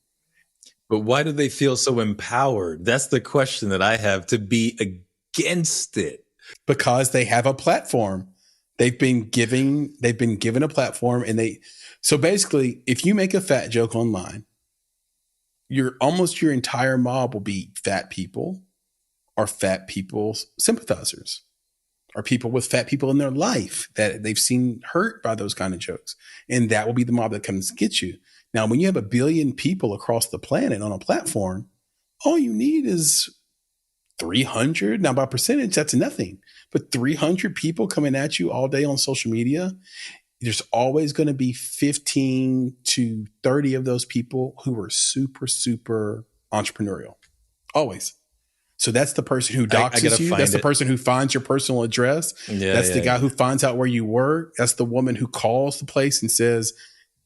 But why do they feel so empowered? That's the question that I have, to be against it. Because they have a platform. They've been given a platform, and so basically, if you make a fat joke online, your entire mob will be fat people, or fat people's sympathizers, or people with fat people in their life that they've seen hurt by those kind of jokes. And that will be the mob that comes to get you. Now, when you have 1 billion people across the planet on a platform, all you need is 300. Now, by percentage, that's nothing. But 300 people coming at you all day on social media, there's always going to be 15 to 30 of those people who are super, super entrepreneurial. Always. So that's the person who doxes you. That's the person who finds your personal address. That's the guy who finds out where you work. That's the woman who calls the place and says,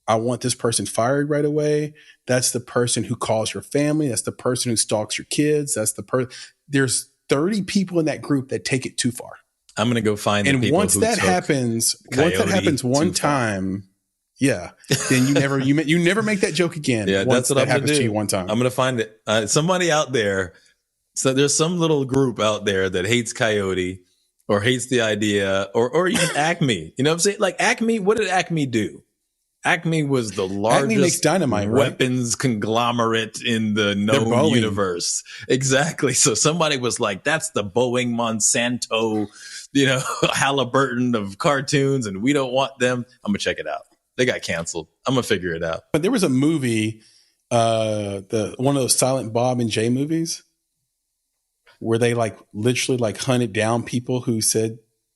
I want this person fired right away. That's the person who calls your family. That's the person who stalks your kids. That's the person. There's 30 people in that group that take it too far. I'm going to go find the people once that happens one time, yeah, then you never make that joke again. Yeah, that's what that I'm happens gonna do. to you one time. I'm gonna find it. Somebody out there. So there's some little group out there that hates Coyote or hates the idea, or even Acme. You know what I'm saying? Like Acme, what did Acme do? Acme was the largest makes dynamite, right? weapons conglomerate in the known universe. Exactly. So somebody was like, that's the Boeing Monsanto, Halliburton of cartoons, and we don't want them. I'm going to check it out. They got canceled. I'm going to figure it out. But there was a movie, one of those Silent Bob and Jay movies, where they literally hunted down people who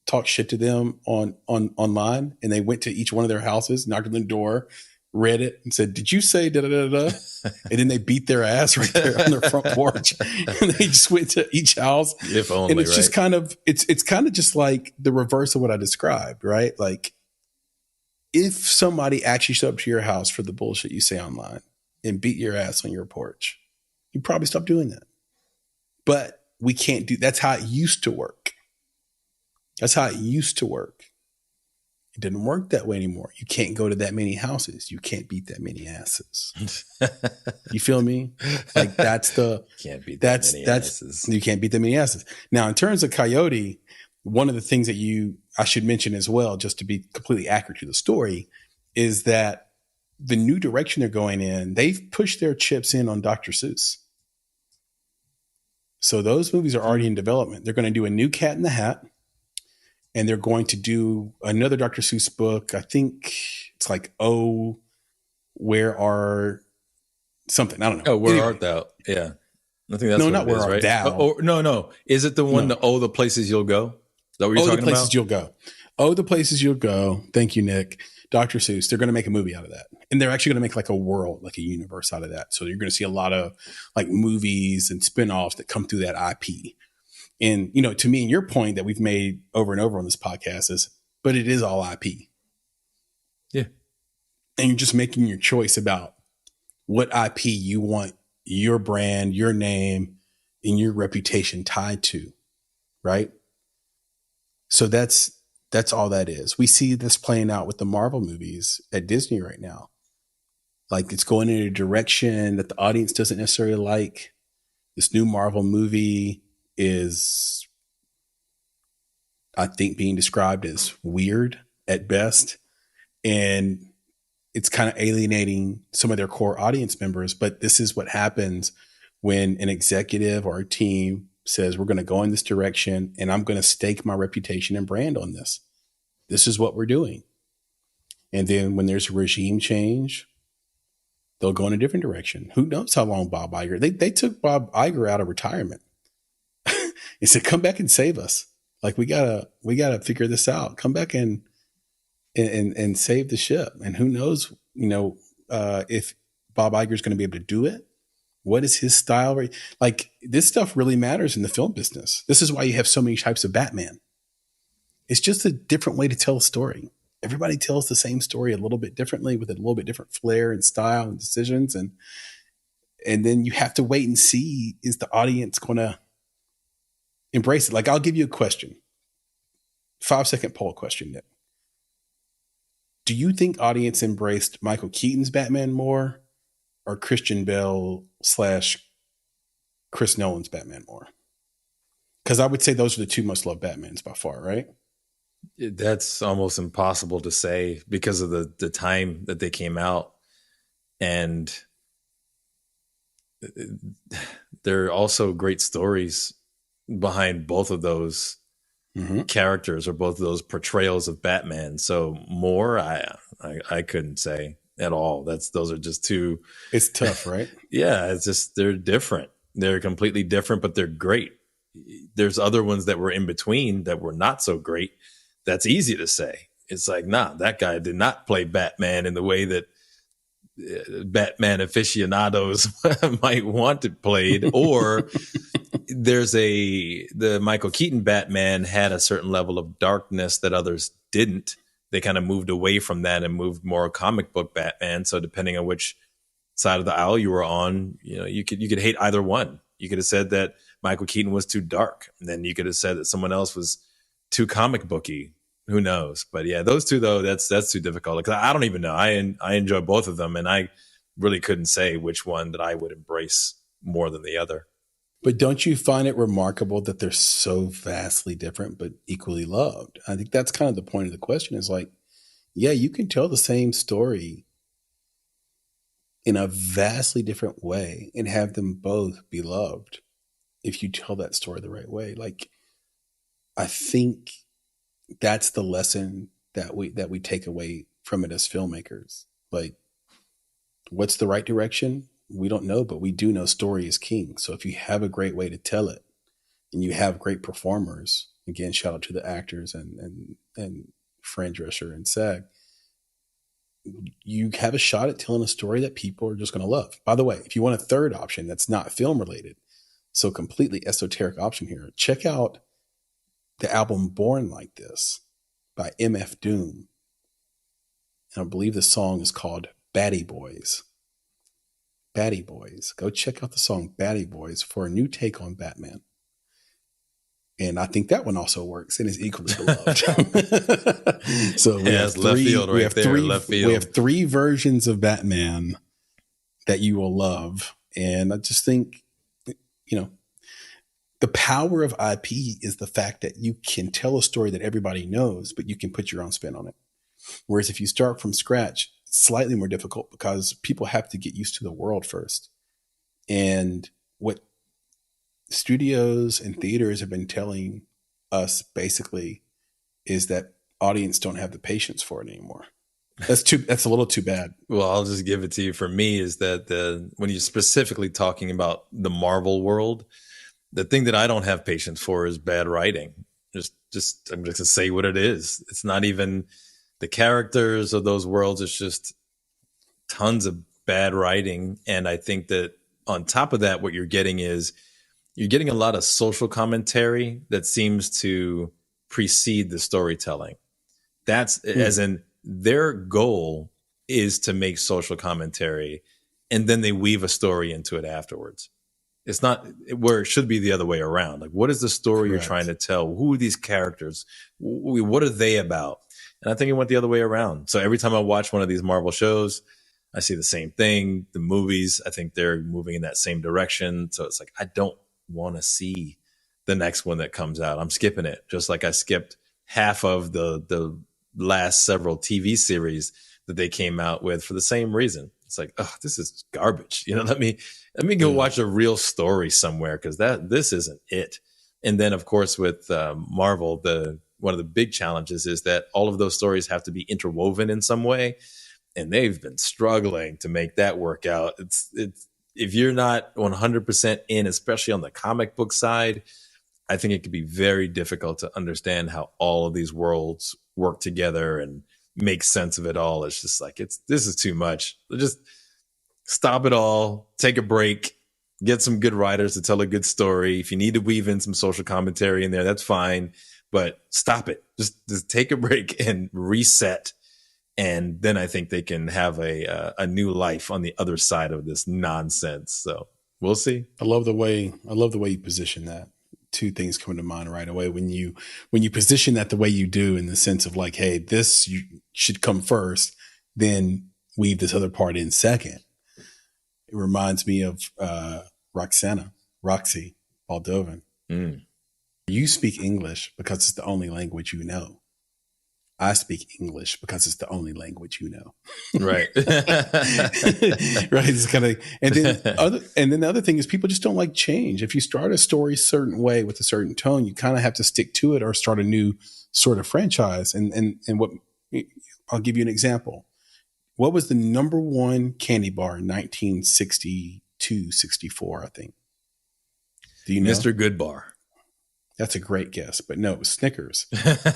talk shit to them online, and they went to each one of their houses, knocked on the door, read it, and said, "Did you say da da da da?" And then they beat their ass right there on their front porch, and they just went to each house. If only, and it's right? just kind of just like the reverse of what I described, right? Like if somebody actually showed up to your house for the bullshit you say online and beat your ass on your porch, you probably stop doing that. But we can't do. That's how it used to work. That's how it used to work. It didn't work that way anymore. You can't go to that many houses. You can't beat that many asses. You feel me? Like can't beat that many asses. You can't beat that many asses. Now, in terms of Coyote, one of the things that I should mention as well, just to be completely accurate to the story, is that the new direction they're going in, they've pushed their chips in on Dr. Seuss. So those movies are already in development. They're going to do a new Cat in the Hat. And they're going to do another Dr. Seuss book. I think it's like, Oh, Where Are something. I don't know. Oh, Where Art Thou? Yeah. I think that's no, what not it Where is, Art right? Thou. No. Is it the one, the Places You'll Go? Is that what you're talking the Places about? You'll Go. Oh, the Places You'll Go. Thank you, Nick. Dr. Seuss. They're going to make a movie out of that. And they're actually going to make like a world, like a universe out of that. So you're going to see a lot of like movies and spinoffs that come through that IP. And, to me, and your point that we've made over and over on this podcast is, but it is all IP. Yeah. And you're just making your choice about what IP you want your brand, your name, and your reputation tied to, right? So that's all that is. We see this playing out with the Marvel movies at Disney right now. Like it's going in a direction that the audience doesn't necessarily like. This new Marvel movie is, I think, being described as weird at best. And it's kind of alienating some of their core audience members. But this is what happens when an executive or a team says, we're going to go in this direction and I'm going to stake my reputation and brand on this. This is what we're doing. And then when there's a regime change, they'll go in a different direction. Who knows how long Bob Iger, they took Bob Iger out of retirement. He said, come back and save us. Like we gotta figure this out. Come back and save the ship. And who knows, if Bob Iger is going to be able to do it. What is his style? Like this stuff really matters in the film business. This is why you have so many types of Batman. It's just a different way to tell a story. Everybody tells the same story a little bit differently with a little bit different flair and style and decisions. And then you have to wait and see, is the audience going to embrace it? Like, I'll give you a question. 5-second poll question, Nick. Do you think audience embraced Michael Keaton's Batman more or Christian Bale / Chris Nolan's Batman more? Because I would say those are the two most loved Batmans by far, right? That's almost impossible to say because of the time that they came out. And there are also great stories behind both of those characters or both of those portrayals of Batman. So more, I couldn't say at all. Those are just two. It's tough, right? Yeah, it's just, they're different. They're completely different, but they're great. There's other ones that were in between that were not so great. That's easy to say. It's like, nah, that guy did not play Batman in the way that Batman aficionados might want it played. Or the Michael Keaton Batman had a certain level of darkness that others didn't. They kind of moved away from that and moved more comic book Batman. So depending on which side of the aisle you were on, you could hate either one. You could have said that Michael Keaton was too dark, and then you could have said that someone else was too comic booky. who knows? But yeah, those two though, that's too difficult. Because I don't even know. I enjoy both of them, and I really couldn't say which one that I would embrace more than the other. But don't you find it remarkable that they're so vastly different but equally loved? I think that's kind of the point of the question is like, yeah, you can tell the same story in a vastly different way and have them both be loved if you tell that story the right way. Like, I think that's the lesson that we take away from it as filmmakers. Like, what's the right direction? We don't know, but we do know story is king. So if you have a great way to tell it and you have great performers, again, shout out to the actors and Fran Drescher and SAG, you have a shot at telling a story that people are just going to love. By the way, if you want a third option that's not film related, so completely esoteric option here, check out the album Born Like This by MF Doom. And I believe the song is called Batty Boys. Batty Boys. Go check out the song Batty Boys for a new take on Batman. And I think that one also works and is equally beloved. So we have three versions of Batman that you will love. And I just think, the power of IP is the fact that you can tell a story that everybody knows, but you can put your own spin on it. Whereas if you start from scratch, it's slightly more difficult because people have to get used to the world first. And what studios and theaters have been telling us basically is that audience don't have the patience for it anymore. That's a little too bad. Well, I'll just give it to you. For me, is that when you're specifically talking about the Marvel world, the thing that I don't have patience for is bad writing. I'm just going to say what it is. It's not even the characters of those worlds. It's just tons of bad writing. And I think that on top of that, what you're getting is you're getting a lot of social commentary that seems to precede the storytelling. That's as in their goal is to make social commentary, and then they weave a story into it afterwards. It's not where it should be the other way around. Like, what is the story Correct. You're trying to tell? Who are these characters? What are they about? And I think it went the other way around. So every time I watch one of these Marvel shows, I see the same thing. The movies, I think they're moving in that same direction. So it's like, I don't want to see the next one that comes out. I'm skipping it. Just like I skipped half of the last several TV series that they came out with for the same reason. It's like, oh, this is garbage. Let me go watch a real story somewhere, because this isn't it. And then, of course, with Marvel, one of the big challenges is that all of those stories have to be interwoven in some way, and they've been struggling to make that work out. It's if you're not 100% in, especially on the comic book side, I think it could be very difficult to understand how all of these worlds work together and make sense of it all. It's just like, this is too much. Just stop it all, take a break, get some good writers to tell a good story. If you need to weave in some social commentary in there, that's fine, but stop it. Just take a break and reset. And then I think they can have a new life on the other side of this nonsense. So we'll see. I love the way you position that. Two things come to mind right away when you position that the way you do, in the sense of like, hey, this should come first, then weave this other part in second. It reminds me of Roxy Baldovin. You speak English because it's the only language you know. I speak English because it's the only language you know. Right. Right. It's kind of, and then the other thing is people just don't like change. If you start a story a certain way with a certain tone, you kind of have to stick to it or start a new sort of franchise. And what, I'll give you an example. What was the number one candy bar in 1962, 64, I think? Do you know? Mr. Goodbar. That's a great guess, but no, it was Snickers.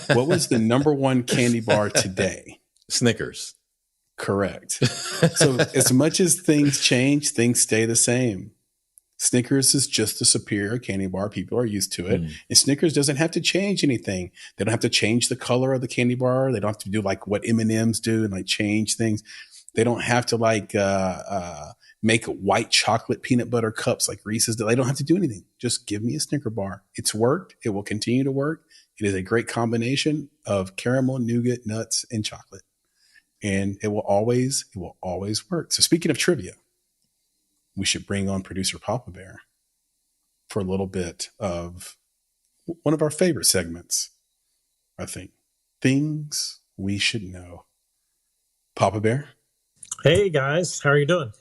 What was the number one candy bar today? Snickers. Correct. So as much as things change, things stay the same. Snickers is just a superior candy bar. People are used to it. And Snickers doesn't have to change anything. They don't have to change the color of the candy bar. They don't have to do like what M&Ms do and like change things. They don't have to like make white chocolate peanut butter cups like Reese's. They don't have to do anything. Just give me a Snicker bar. It's worked. It will continue to work. It is a great combination of caramel, nougat, nuts, and chocolate. And it will always work. So speaking of trivia, we should bring on producer Papa Bear for a little bit of one of our favorite segments, I think. Things we should know. Papa Bear? Hey, guys. How are you doing?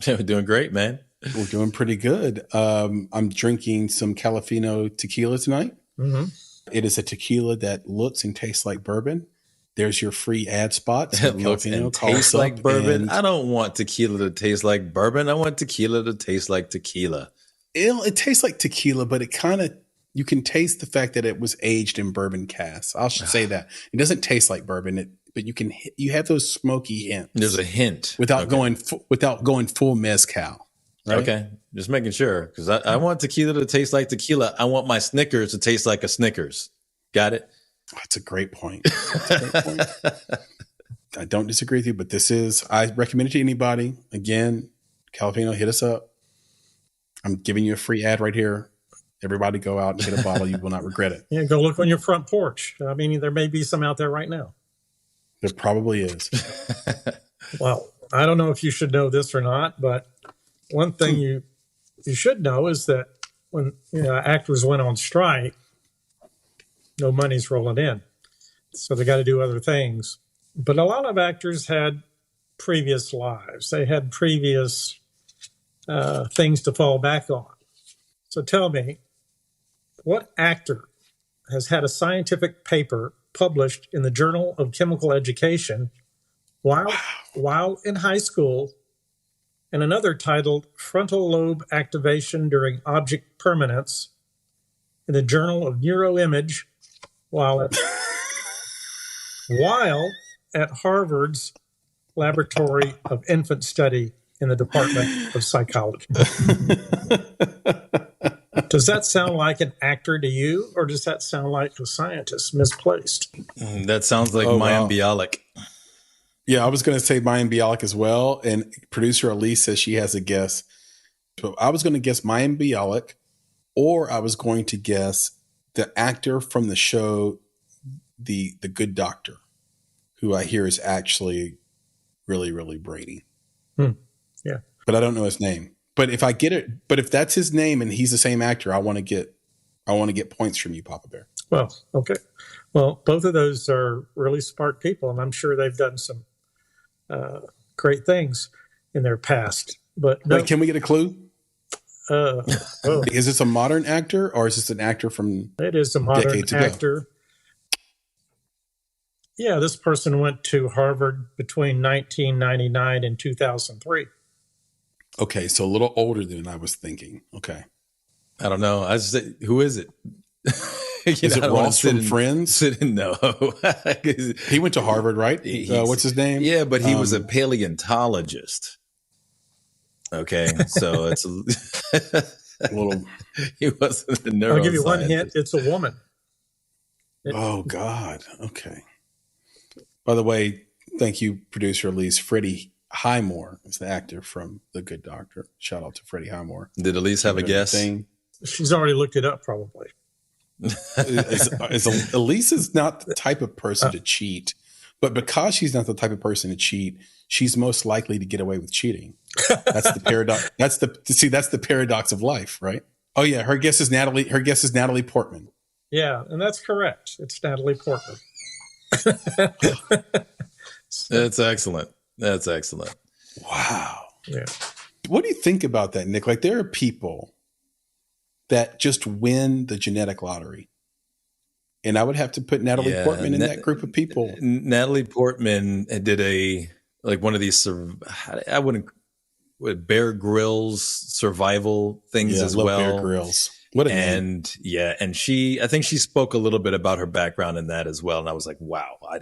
We're doing great, man. We're doing pretty good. I'm drinking some Califino tequila tonight. Mm-hmm. It is a tequila that looks and tastes like bourbon. There's your free ad spot. It looks and tastes like bourbon. I don't want tequila to taste like bourbon. I want tequila to taste like tequila. It tastes like tequila, but it kind of, you can taste the fact that it was aged in bourbon casks. I'll say that. It doesn't taste like bourbon, but you have those smoky hints. There's a hint without going full mezcal. Right? Okay, just making sure, because I want tequila to taste like tequila. I want my Snickers to taste like a Snickers. Got it? That's a great point. I don't disagree with you, but I recommend it to anybody. Again, Califino, hit us up. I'm giving you a free ad right here. Everybody go out and get a bottle. You will not regret it. Yeah, go look on your front porch. I mean, there may be some out there right now. There probably is. Well, I don't know if you should know this or not, but one thing you should know is that when actors went on strike, no money's rolling in. So they got to do other things. But a lot of actors had previous lives. They had previous things to fall back on. So tell me, what actor has had a scientific paper published in the Journal of Chemical Education while in high school, and another titled Frontal Lobe Activation During Object Permanence in the Journal of Neuroimage while at Harvard's Laboratory of Infant Study in the Department of Psychology? Does that sound like an actor to you, or does that sound like a scientist misplaced? That sounds like Mayim Bialik. Yeah, I was going to say Mayim Bialik as well. And producer Elise says she has a guess. So I was going to guess Mayim Bialik, or I was going to guess the actor from the show, the Good Doctor, who I hear is actually really, really brainy. Yeah. But I don't know his name. But if I get it, but if that's his name and he's the same actor, I want to get points from you, Papa Bear. Well, okay. Well, both of those are really smart people, and I'm sure they've done some great things in their past. But no, wait, can we get a clue? Is this a modern actor, or is this an actor from? It is a modern actor. Yeah, this person went to Harvard between 1999 and 2003. Okay, so a little older than I was thinking. Okay. I don't know. Who is it? Is it Ross from Friends? No. He went to Harvard, right? What's his name? Yeah, but he was a paleontologist. Okay, so it's a little. He wasn't a neuroscientist. I'll give you one hint. It's a woman. Oh, God. Okay. By the way, thank you, producer Elise. Freddie Highmore is the actor from The Good Doctor. Shout out to Freddie Highmore. Did Elise have a guess? She's already looked it up, probably. Elise is not the type of person to cheat, but because she's not the type of person to cheat, she's most likely to get away with cheating. That's the paradox. That's the paradox of life, right? Oh yeah, her guess is Natalie Portman. Yeah, and that's correct. It's Natalie Portman. That's excellent. That's excellent. Wow. Yeah. What do you think about that, Nick? Like, there are people that just win the genetic lottery. And I would have to put Natalie Portman in that group of people. Natalie Portman did one of these, Bear Grylls survival things as well. Bear Grylls. What a name. And I think she spoke a little bit about her background in that as well. And I was like, wow, I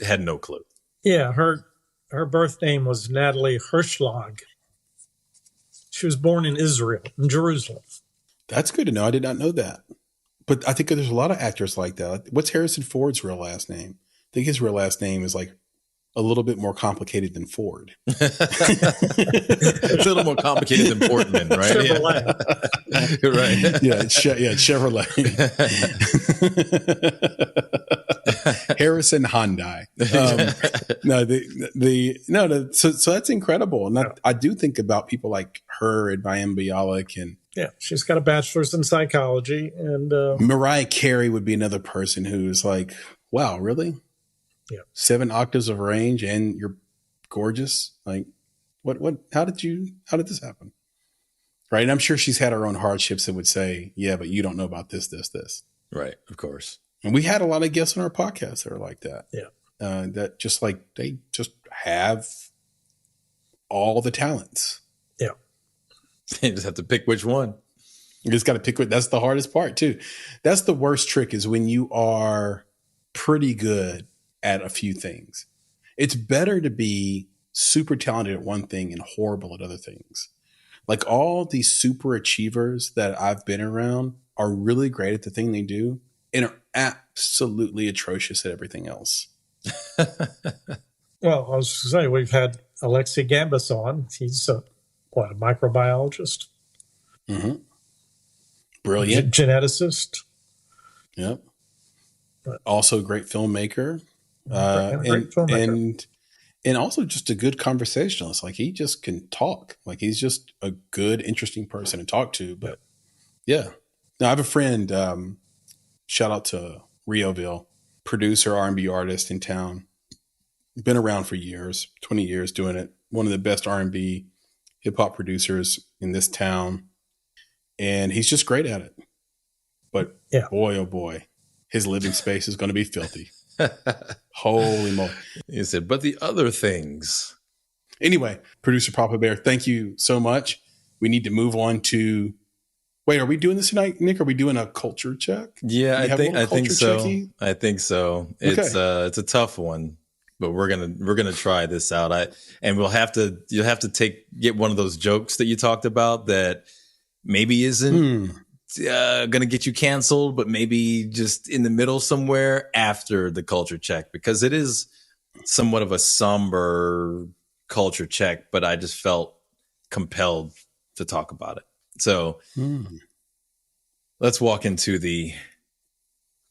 had no clue. Yeah, her birth name was Natalie Hirschlag. She was born in Israel, in Jerusalem. That's good to know. I did not know that. But I think there's a lot of actors like that. What's Harrison Ford's real last name? I think his real last name is like a little bit more complicated than Ford. It's a little more complicated than Portman, right? Chevrolet. Yeah. Right. Yeah, Chevrolet. Harrison Hyundai. So that's incredible. And I do think about people like her and Mayim Bialik, and Yeah, she's got a bachelor's in psychology, and Mariah Carey would be another person who's like, wow, really? Yeah. 7 octaves of range and you're gorgeous. Like, how did this happen? Right. And I'm sure she's had her own hardships and would say, yeah, but you don't know about this. Right. Of course. And we had a lot of guests on our podcast that are like that. Yeah. That just like, they just have all the talents. Yeah. You just have to pick which one. You just got to pick. That's the hardest part too. That's the worst trick, is when you are pretty good at a few things. It's better to be super talented at one thing and horrible at other things. Like all these super achievers that I've been around are really great at the thing they do and are absolutely atrocious at everything else. Well, I was going to say, we've had Alexei Gambas on. He's a microbiologist? Mm-hmm. Brilliant. Geneticist. Yep. Also a great filmmaker. And also just a good conversationalist. Like, he just can talk. Like, he's just a good, interesting person to talk to. But yeah. Now I have a friend, shout out to Rioville, producer, R&B artist in town. Been around for years, 20 years doing it. One of the best R&B hip hop producers in this town. And he's just great at it. But boy, oh boy, his living space is going to be filthy. Holy moly. He said, but the other things. Anyway, producer Papa Bear, thank you so much. We need to move on to, wait, are we doing this tonight, Nick? Are we doing a culture check? Yeah, I think so. Checky? I think so. Okay. It's a tough one, but we're gonna try this out. You'll have to get one of those jokes that you talked about that maybe isn't gonna get you canceled, but maybe just in the middle somewhere after the culture check, because it is somewhat of a somber culture check, but I just felt compelled to talk about it. So let's walk into the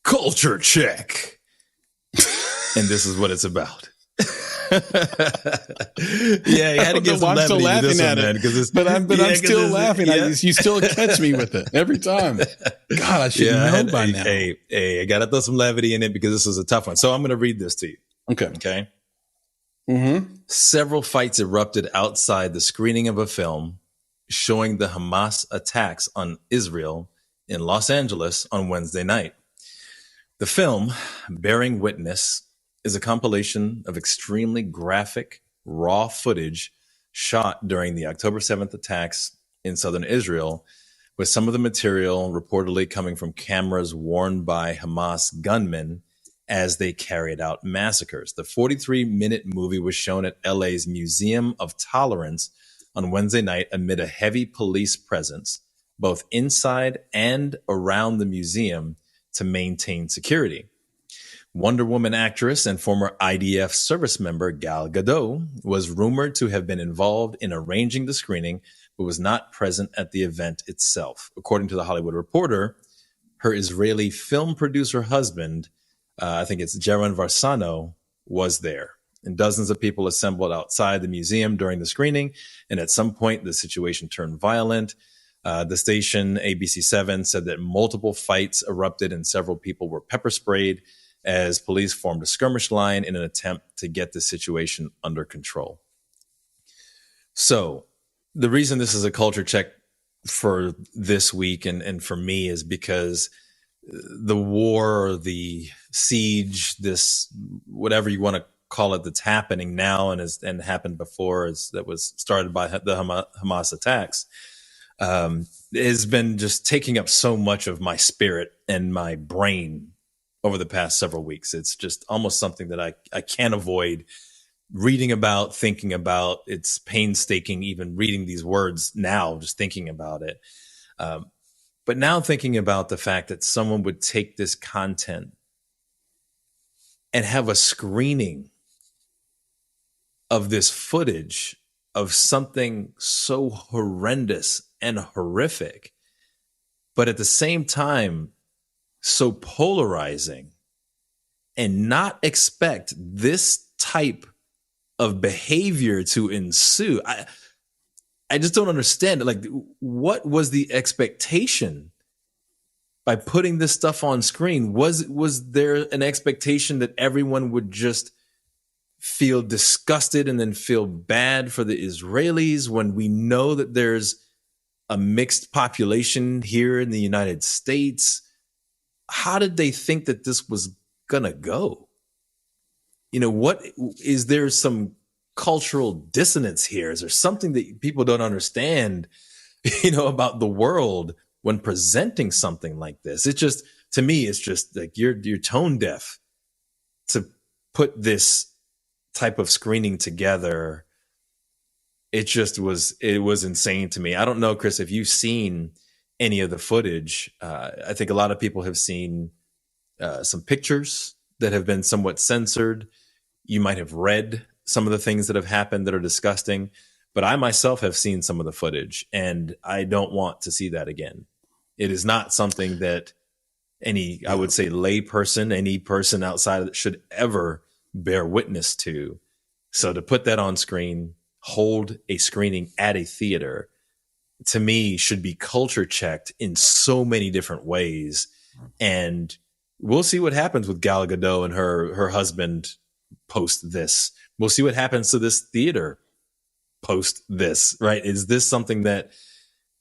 culture check. And this is what it's about. Yeah, you had to get some levity to this one, man. But I'm still laughing. Yeah. You still catch me with it every time. God, I should know by now. Hey, I got to throw some levity in it because this is a tough one. So I'm going to read this to you. Okay. Mm-hmm. Several fights erupted outside the screening of a film showing the Hamas attacks on Israel in Los Angeles on Wednesday night. The film, Bearing Witness, is a compilation of extremely graphic, raw footage shot during the October 7th attacks in southern Israel, with some of the material reportedly coming from cameras worn by Hamas gunmen as they carried out massacres. The 43-minute movie was shown at LA's Museum of Tolerance on Wednesday night amid a heavy police presence, both inside and around the museum, to maintain security. Wonder Woman actress and former IDF service member Gal Gadot was rumored to have been involved in arranging the screening, but was not present at the event itself. According to The Hollywood Reporter, her Israeli film producer husband, I think it's Jaron Varsano, was there. And dozens of people assembled outside the museum during the screening, and at some point the situation turned violent. The station ABC7 said that multiple fights erupted and several people were pepper sprayed as police formed a skirmish line in an attempt to get the situation under control. So the reason this is a culture check for this week and for me is because the war, or the siege, this whatever you want to call it, that's happening now and happened before, that was started by the Hamas attacks, has been just taking up so much of my spirit and my brain over the past several weeks. It's just almost something that I can't avoid reading about, thinking about. It's painstaking even reading these words now, just thinking about it. But now thinking about the fact that someone would take this content and have a screening of this footage of something so horrendous and horrific, but at the same time, so polarizing, and not expect this type of behavior to ensue. I just don't understand. Like, what was the expectation by putting this stuff on screen? Was there an expectation that everyone would just feel disgusted and then feel bad for the Israelis when we know that there's a mixed population here in the United States? How did they think that this was gonna go? What is there some cultural dissonance here? Is there something that people don't understand, about the world when presenting something like this? It's just, to me, it's just like you're tone deaf to put this type of screening together. It was insane to me. I don't know, Chris, if you've seen any of the footage. I think a lot of people have seen some pictures that have been somewhat censored. You might have read some of the things that have happened that are disgusting, but I myself have seen some of the footage, and I don't want to see that again. It is not something that I would say, lay person, any person outside of it should ever bear witness to. So to put that on screen, hold a screening at a theater, to me, should be culture checked in so many different ways. And we'll see what happens with Gal Gadot and her husband post this. We'll see what happens to this theater post this, right? Is this something that,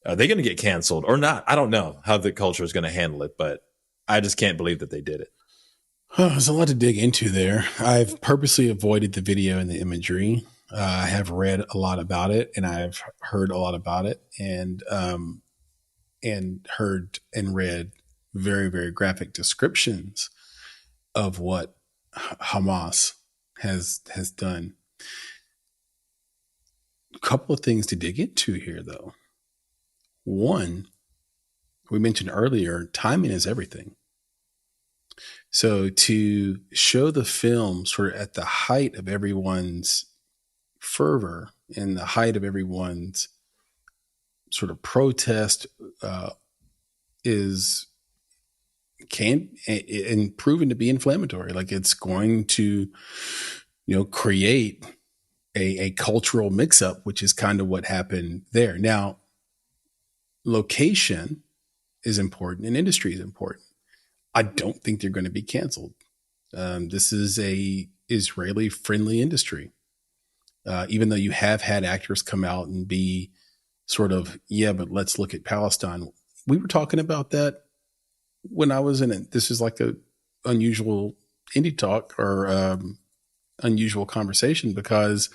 are they going to get canceled or not? I don't know how the culture is going to handle it, but I just can't believe that they did it. There's a lot to dig into there. I've purposely avoided the video and the imagery. I have read a lot about it, and I've heard a lot about it, and heard and read very, very graphic descriptions of what Hamas has done. A couple of things to dig into here, though. One, we mentioned earlier, timing is everything. So to show the film sort of at the height of everyone's fervor and the height of everyone's sort of protest can proven to be inflammatory. Like, it's going to, create a cultural mix-up, which is kind of what happened there. Now, location is important and industry is important. I don't think they're going to be canceled. This is a Israeli friendly industry. Even though you have had actors come out and be sort of, but let's look at Palestine. We were talking about that when I was in it. This is like a unusual indie talk or unusual conversation, because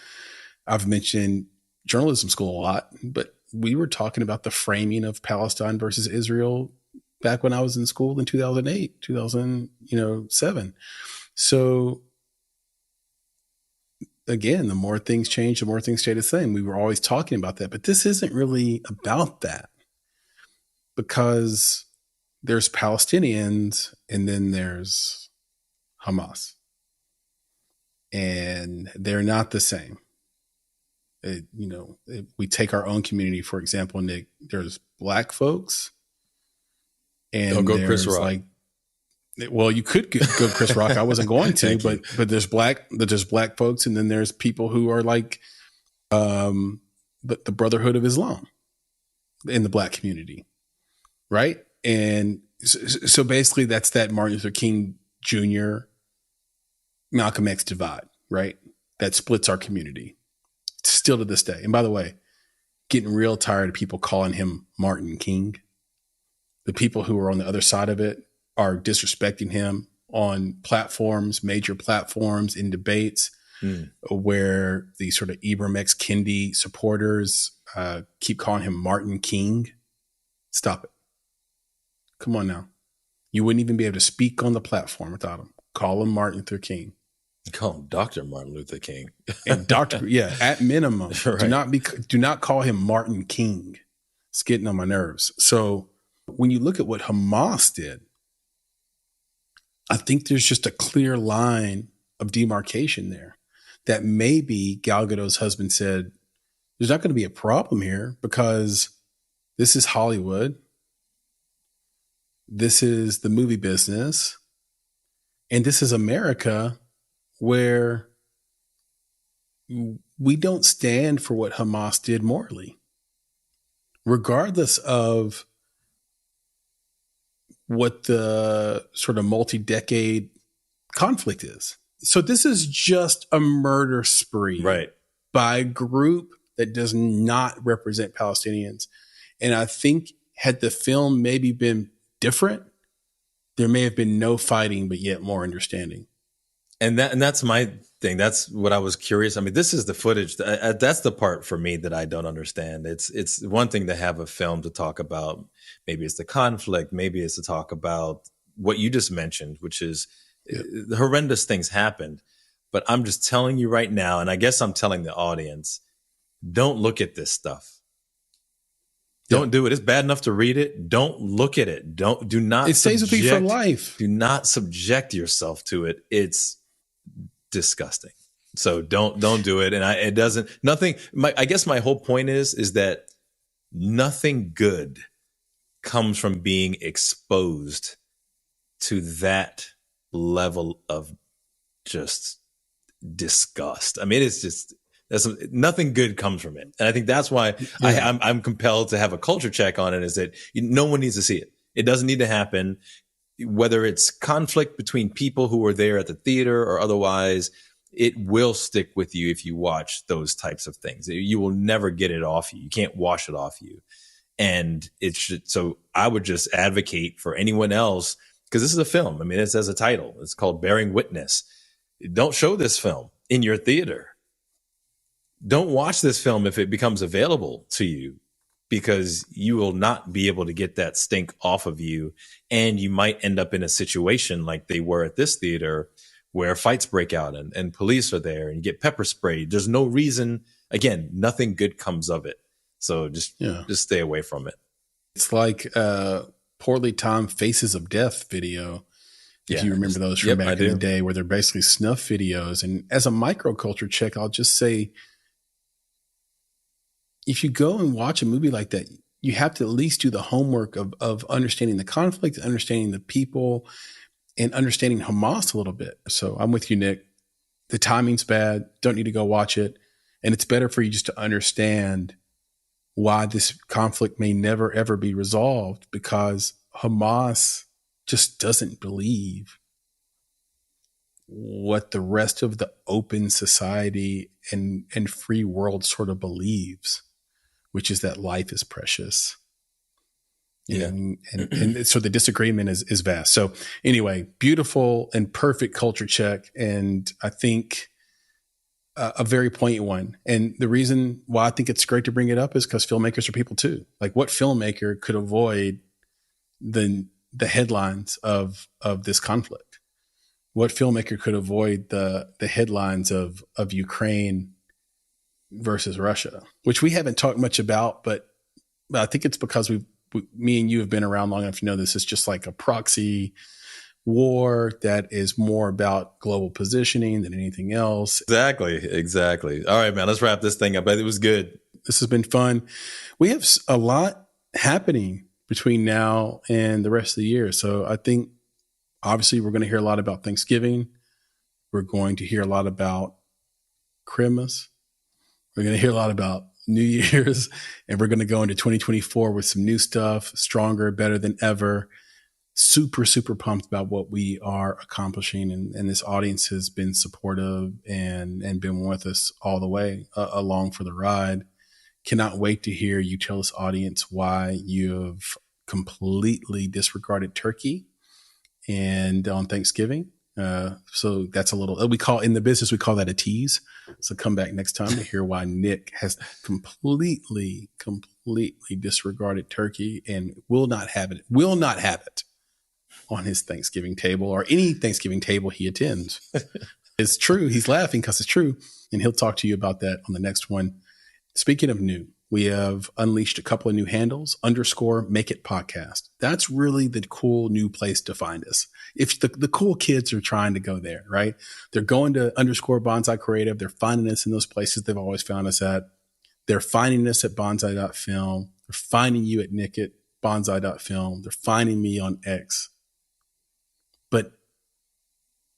I've mentioned journalism school a lot, but we were talking about the framing of Palestine versus Israel back when I was in school in 2008, 2007. So again, the more things change, the more things stay the same. We were always talking about that, but this isn't really about that, because there's Palestinians and then there's Hamas, and they're not the same. If we take our own community, for example, Nick, there's black folks, and go there's Chris Rock. Well, you could go Chris Rock. I wasn't going to, but there's black folks, and then there's people who are like the Brotherhood of Islam in the black community, right? And so basically, that's that Martin Luther King Jr., Malcolm X divide, right? That splits our community still to this day. And by the way, getting real tired of people calling him Martin King. The people who are on the other side of it are disrespecting him on platforms, major platforms, in debates, where the sort of Ibram X. Kendi supporters keep calling him Martin King. Stop it. Come on now. You wouldn't even be able to speak on the platform without him. Call him Martin Luther King. Call him Dr. Martin Luther King. And Dr. Yeah, at minimum. Right. Do not call him Martin King. It's getting on my nerves. So when you look at what Hamas did, I think there's just a clear line of demarcation there. that maybe Gal Gadot's husband said, there's not going to be a problem here because this is Hollywood. This is the movie business. And this is America, where we don't stand for what Hamas did morally, regardless of what the sort of multi-decade conflict is. So this is just a murder spree, Right, by a group that does not represent Palestinians. And I think had the film maybe been different, there may have been no fighting, but yet more understanding. and that's my thing. That's what I was curious. I mean, this is the footage. That's the part for me that I don't understand. It's one thing to have a film to talk about. Maybe it's the conflict. Maybe it's to talk about what you just mentioned, which is the horrendous things happened. But I'm just telling you right now, and I guess I'm telling the audience, don't look at this stuff. Don't do it. It's bad enough to read it. Don't look at it. Do not. It stays with you for life. Do not subject yourself to it. It's disgusting. So don't do it. And it doesn't. Nothing. I guess my whole point is that nothing good comes from being exposed to that level of just disgust. I mean, it's just. Nothing good comes from it. And I think that's why I'm compelled to have a culture check on it, is that no one needs to see it. It doesn't need to happen, whether it's conflict between people who were there at the theater or otherwise. It will stick with you if you watch those types of things. You will never get it off you. You can't wash it off you. And so I would just advocate for anyone else, because this is a film. I mean, it says a title. It's called Bearing Witness. Don't show this film in your theater. Don't watch this film if it becomes available to you, because you will not be able to get that stink off of you. And you might end up in a situation like they were at this theater, where fights break out and police are there and you get pepper sprayed. There's no reason. Again, nothing good comes of it. So just stay away from it. It's like poorly timed Faces of Death video. If you remember those from back in the day, where they're basically snuff videos. And as a microculture check, I'll just say, if you go and watch a movie like that, you have to at least do the homework of understanding the conflict, understanding the people, and understanding Hamas a little bit. So I'm with you, Nick. The timing's bad. Don't need to go watch it. And it's better for you just to understand why this conflict may never, ever be resolved, because Hamas just doesn't believe what the rest of the open society and free world sort of believes, which is that life is precious. And so the disagreement is vast. So anyway, beautiful and perfect culture check. And I think a very poignant one. And the reason why I think it's great to bring it up is because filmmakers are people too. Like, what filmmaker could avoid the headlines of this conflict? What filmmaker could avoid the headlines of Ukraine versus Russia, which we haven't talked much about, but I think it's because me and you have been around long enough to know this is just like a proxy war that is more about global positioning than anything else. Exactly. All right, man, let's wrap this thing up. It was good. This has been fun. We have a lot happening between now and the rest of the year. So I think obviously we're going to hear a lot about Thanksgiving. We're going to hear a lot about Christmas. We're going to hear a lot about New Year's, and we're going to go into 2024 with some new stuff, stronger, better than ever. Super, super pumped about what we are accomplishing. And this audience has been supportive and been with us all the way along for the ride. Cannot wait to hear you tell this audience why you've completely disregarded turkey and on Thanksgiving. So that's a little, in the business, we call that a tease. So come back next time to hear why Nick has completely disregarded turkey and will not have it on his Thanksgiving table or any Thanksgiving table he attends. It's true. He's laughing because it's true. And he'll talk to you about that on the next one. Speaking of new, We have unleashed a couple of new handles, _Make It Podcast. That's really the cool new place to find us. If the cool kids are trying to go there, right? They're going to _Bonsai Creative. They're finding us in those places they've always found us at. They're finding us at bonsai.film. They're finding you at Nick at bonsai.film. They're finding me on X. But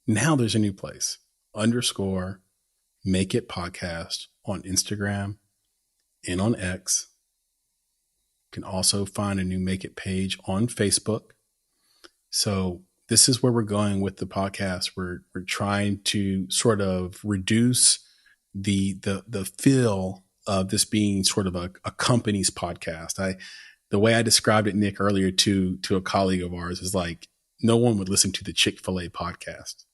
now there's a new place, _Make It Podcast on Instagram and on X. You can also find a new Make It page on Facebook. So this is where we're going with the podcast. We're trying to sort of reduce the feel of this being sort of a company's podcast. The way I described it, Nick, earlier to a colleague of ours is like, no one would listen to the Chick-fil-A podcast.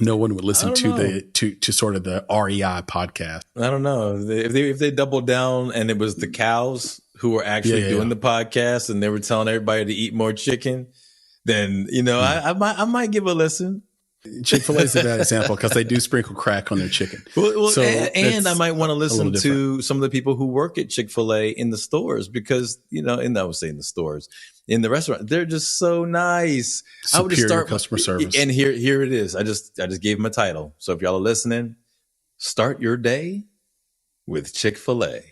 No one would listen to sort of the REI podcast. I don't know if they doubled down and it was the cows who were actually doing the podcast and they were telling everybody to eat more chicken. Then I might give a listen. Chick-fil-A is a bad example because they do sprinkle crack on their chicken. So and I might want to listen to some of the people who work at Chick-fil-A in the stores because, and I would say in the stores, in the restaurant, they're just so nice. Superior I would just start customer service. And here it is. I just gave them a title. So if y'all are listening, start your day with Chick-fil-A.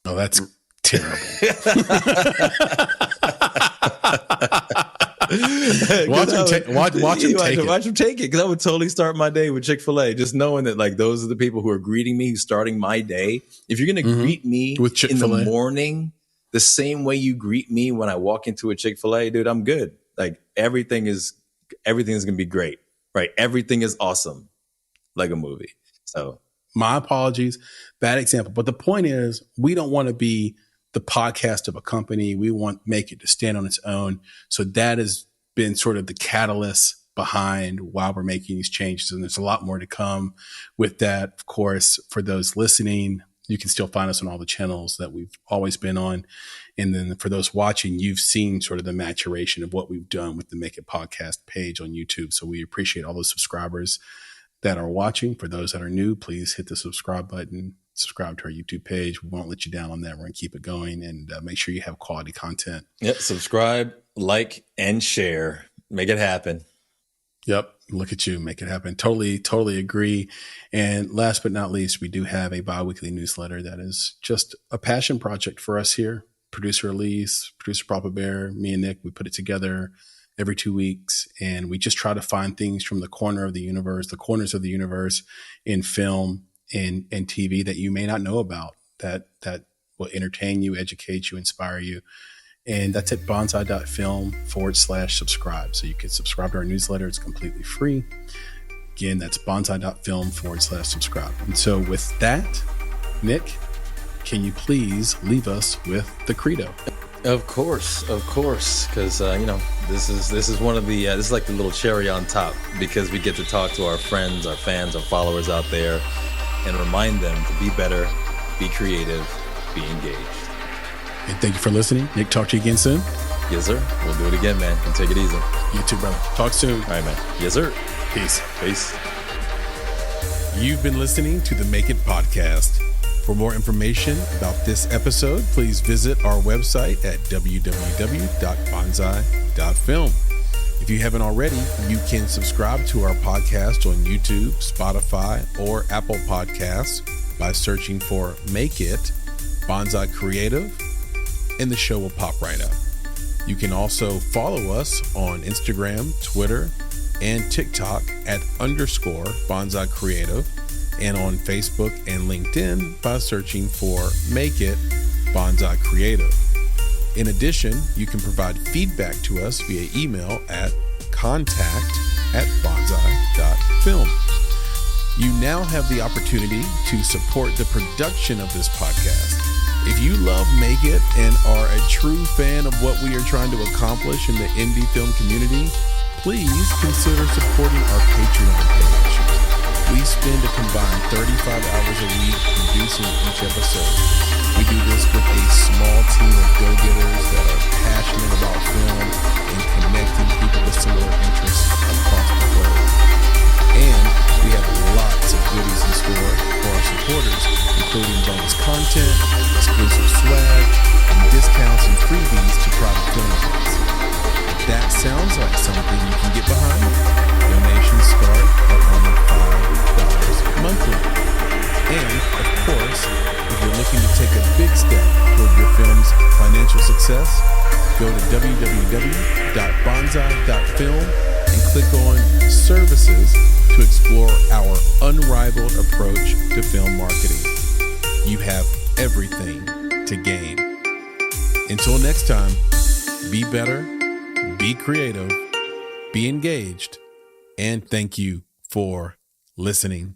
Oh, that's terrible. Watch him take it, because I would totally start my day with Chick-fil-A, just knowing that like those are the people who are greeting me, who's starting my day. If you're going to greet me with Chick-fil-A in the morning, the same way you greet me when I walk into a Chick-fil-A, dude, I'm good. Like everything is going to be great, right? Everything is awesome, like a movie. So my apologies, bad example. But the point is, we don't want to be the podcast of a company. We want Make It to stand on its own. So that has been sort of the catalyst behind why we're making these changes. And there's a lot more to come with that. Of course, for those listening, you can still find us on all the channels that we've always been on. And then for those watching, you've seen sort of the maturation of what we've done with the Make It Podcast page on YouTube. So we appreciate all those subscribers that are watching. For those that are new, please hit the subscribe button. Subscribe to our YouTube page. We won't let you down on that. We're going to keep it going and make sure you have quality content. Yep. Subscribe, like, and share. Make it happen. Yep. Look at you. Make it happen. Totally agree. And last but not least, we do have a bi-weekly newsletter that is just a passion project for us here. Producer Elise, producer Papa Bear, me and Nick, we put it together every 2 weeks. And we just try to find things from the corners of the universe in film and TV that you may not know about, that will entertain you, educate you, inspire you. And that's at bonsai.film/subscribe. So you can subscribe to our newsletter. It's completely free. Again, that's bonsai.film/subscribe. And so with that, Nick, can you please leave us with the credo? Of course, because this is one of the this is like the little cherry on top, because we get to talk to our friends, our fans, our followers out there, and remind them to be better, be creative, be engaged. And thank you for listening. Nick, talk to you again soon. Yes, sir. We'll do it again, man. And take it easy. You too, brother. Talk soon. All right, man. Yes, sir. Peace. You've been listening to the Make It Podcast. For more information about this episode, please visit our website at www.bonsai.film. If you haven't already, you can subscribe to our podcast on YouTube, Spotify, or Apple Podcasts by searching for Make It Bonsai Creative, and the show will pop right up. You can also follow us on Instagram, Twitter, and TikTok at _Bonsai Creative, and on Facebook and LinkedIn by searching for Make It Bonsai Creative. In addition, you can provide feedback to us via email at contact@bonsai.film. You now have the opportunity to support the production of this podcast. If you love Make It and are a true fan of what we are trying to accomplish in the indie film community, please consider supporting our Patreon page. We spend a combined 35 hours a week producing each episode. We do this with a small team of go-getters that are passionate about film and connecting people with similar interests across the globe. And we have lots of goodies in store for our supporters, including bonus content, sounds like something you can get behind, donations start at only $5 monthly. And, of course, if you're looking to take a big step toward your film's financial success, go to www.bonsai.film and click on Services to explore our unrivaled approach to film marketing. You have everything to gain. Until next time, be better, be creative, be engaged, and thank you for listening.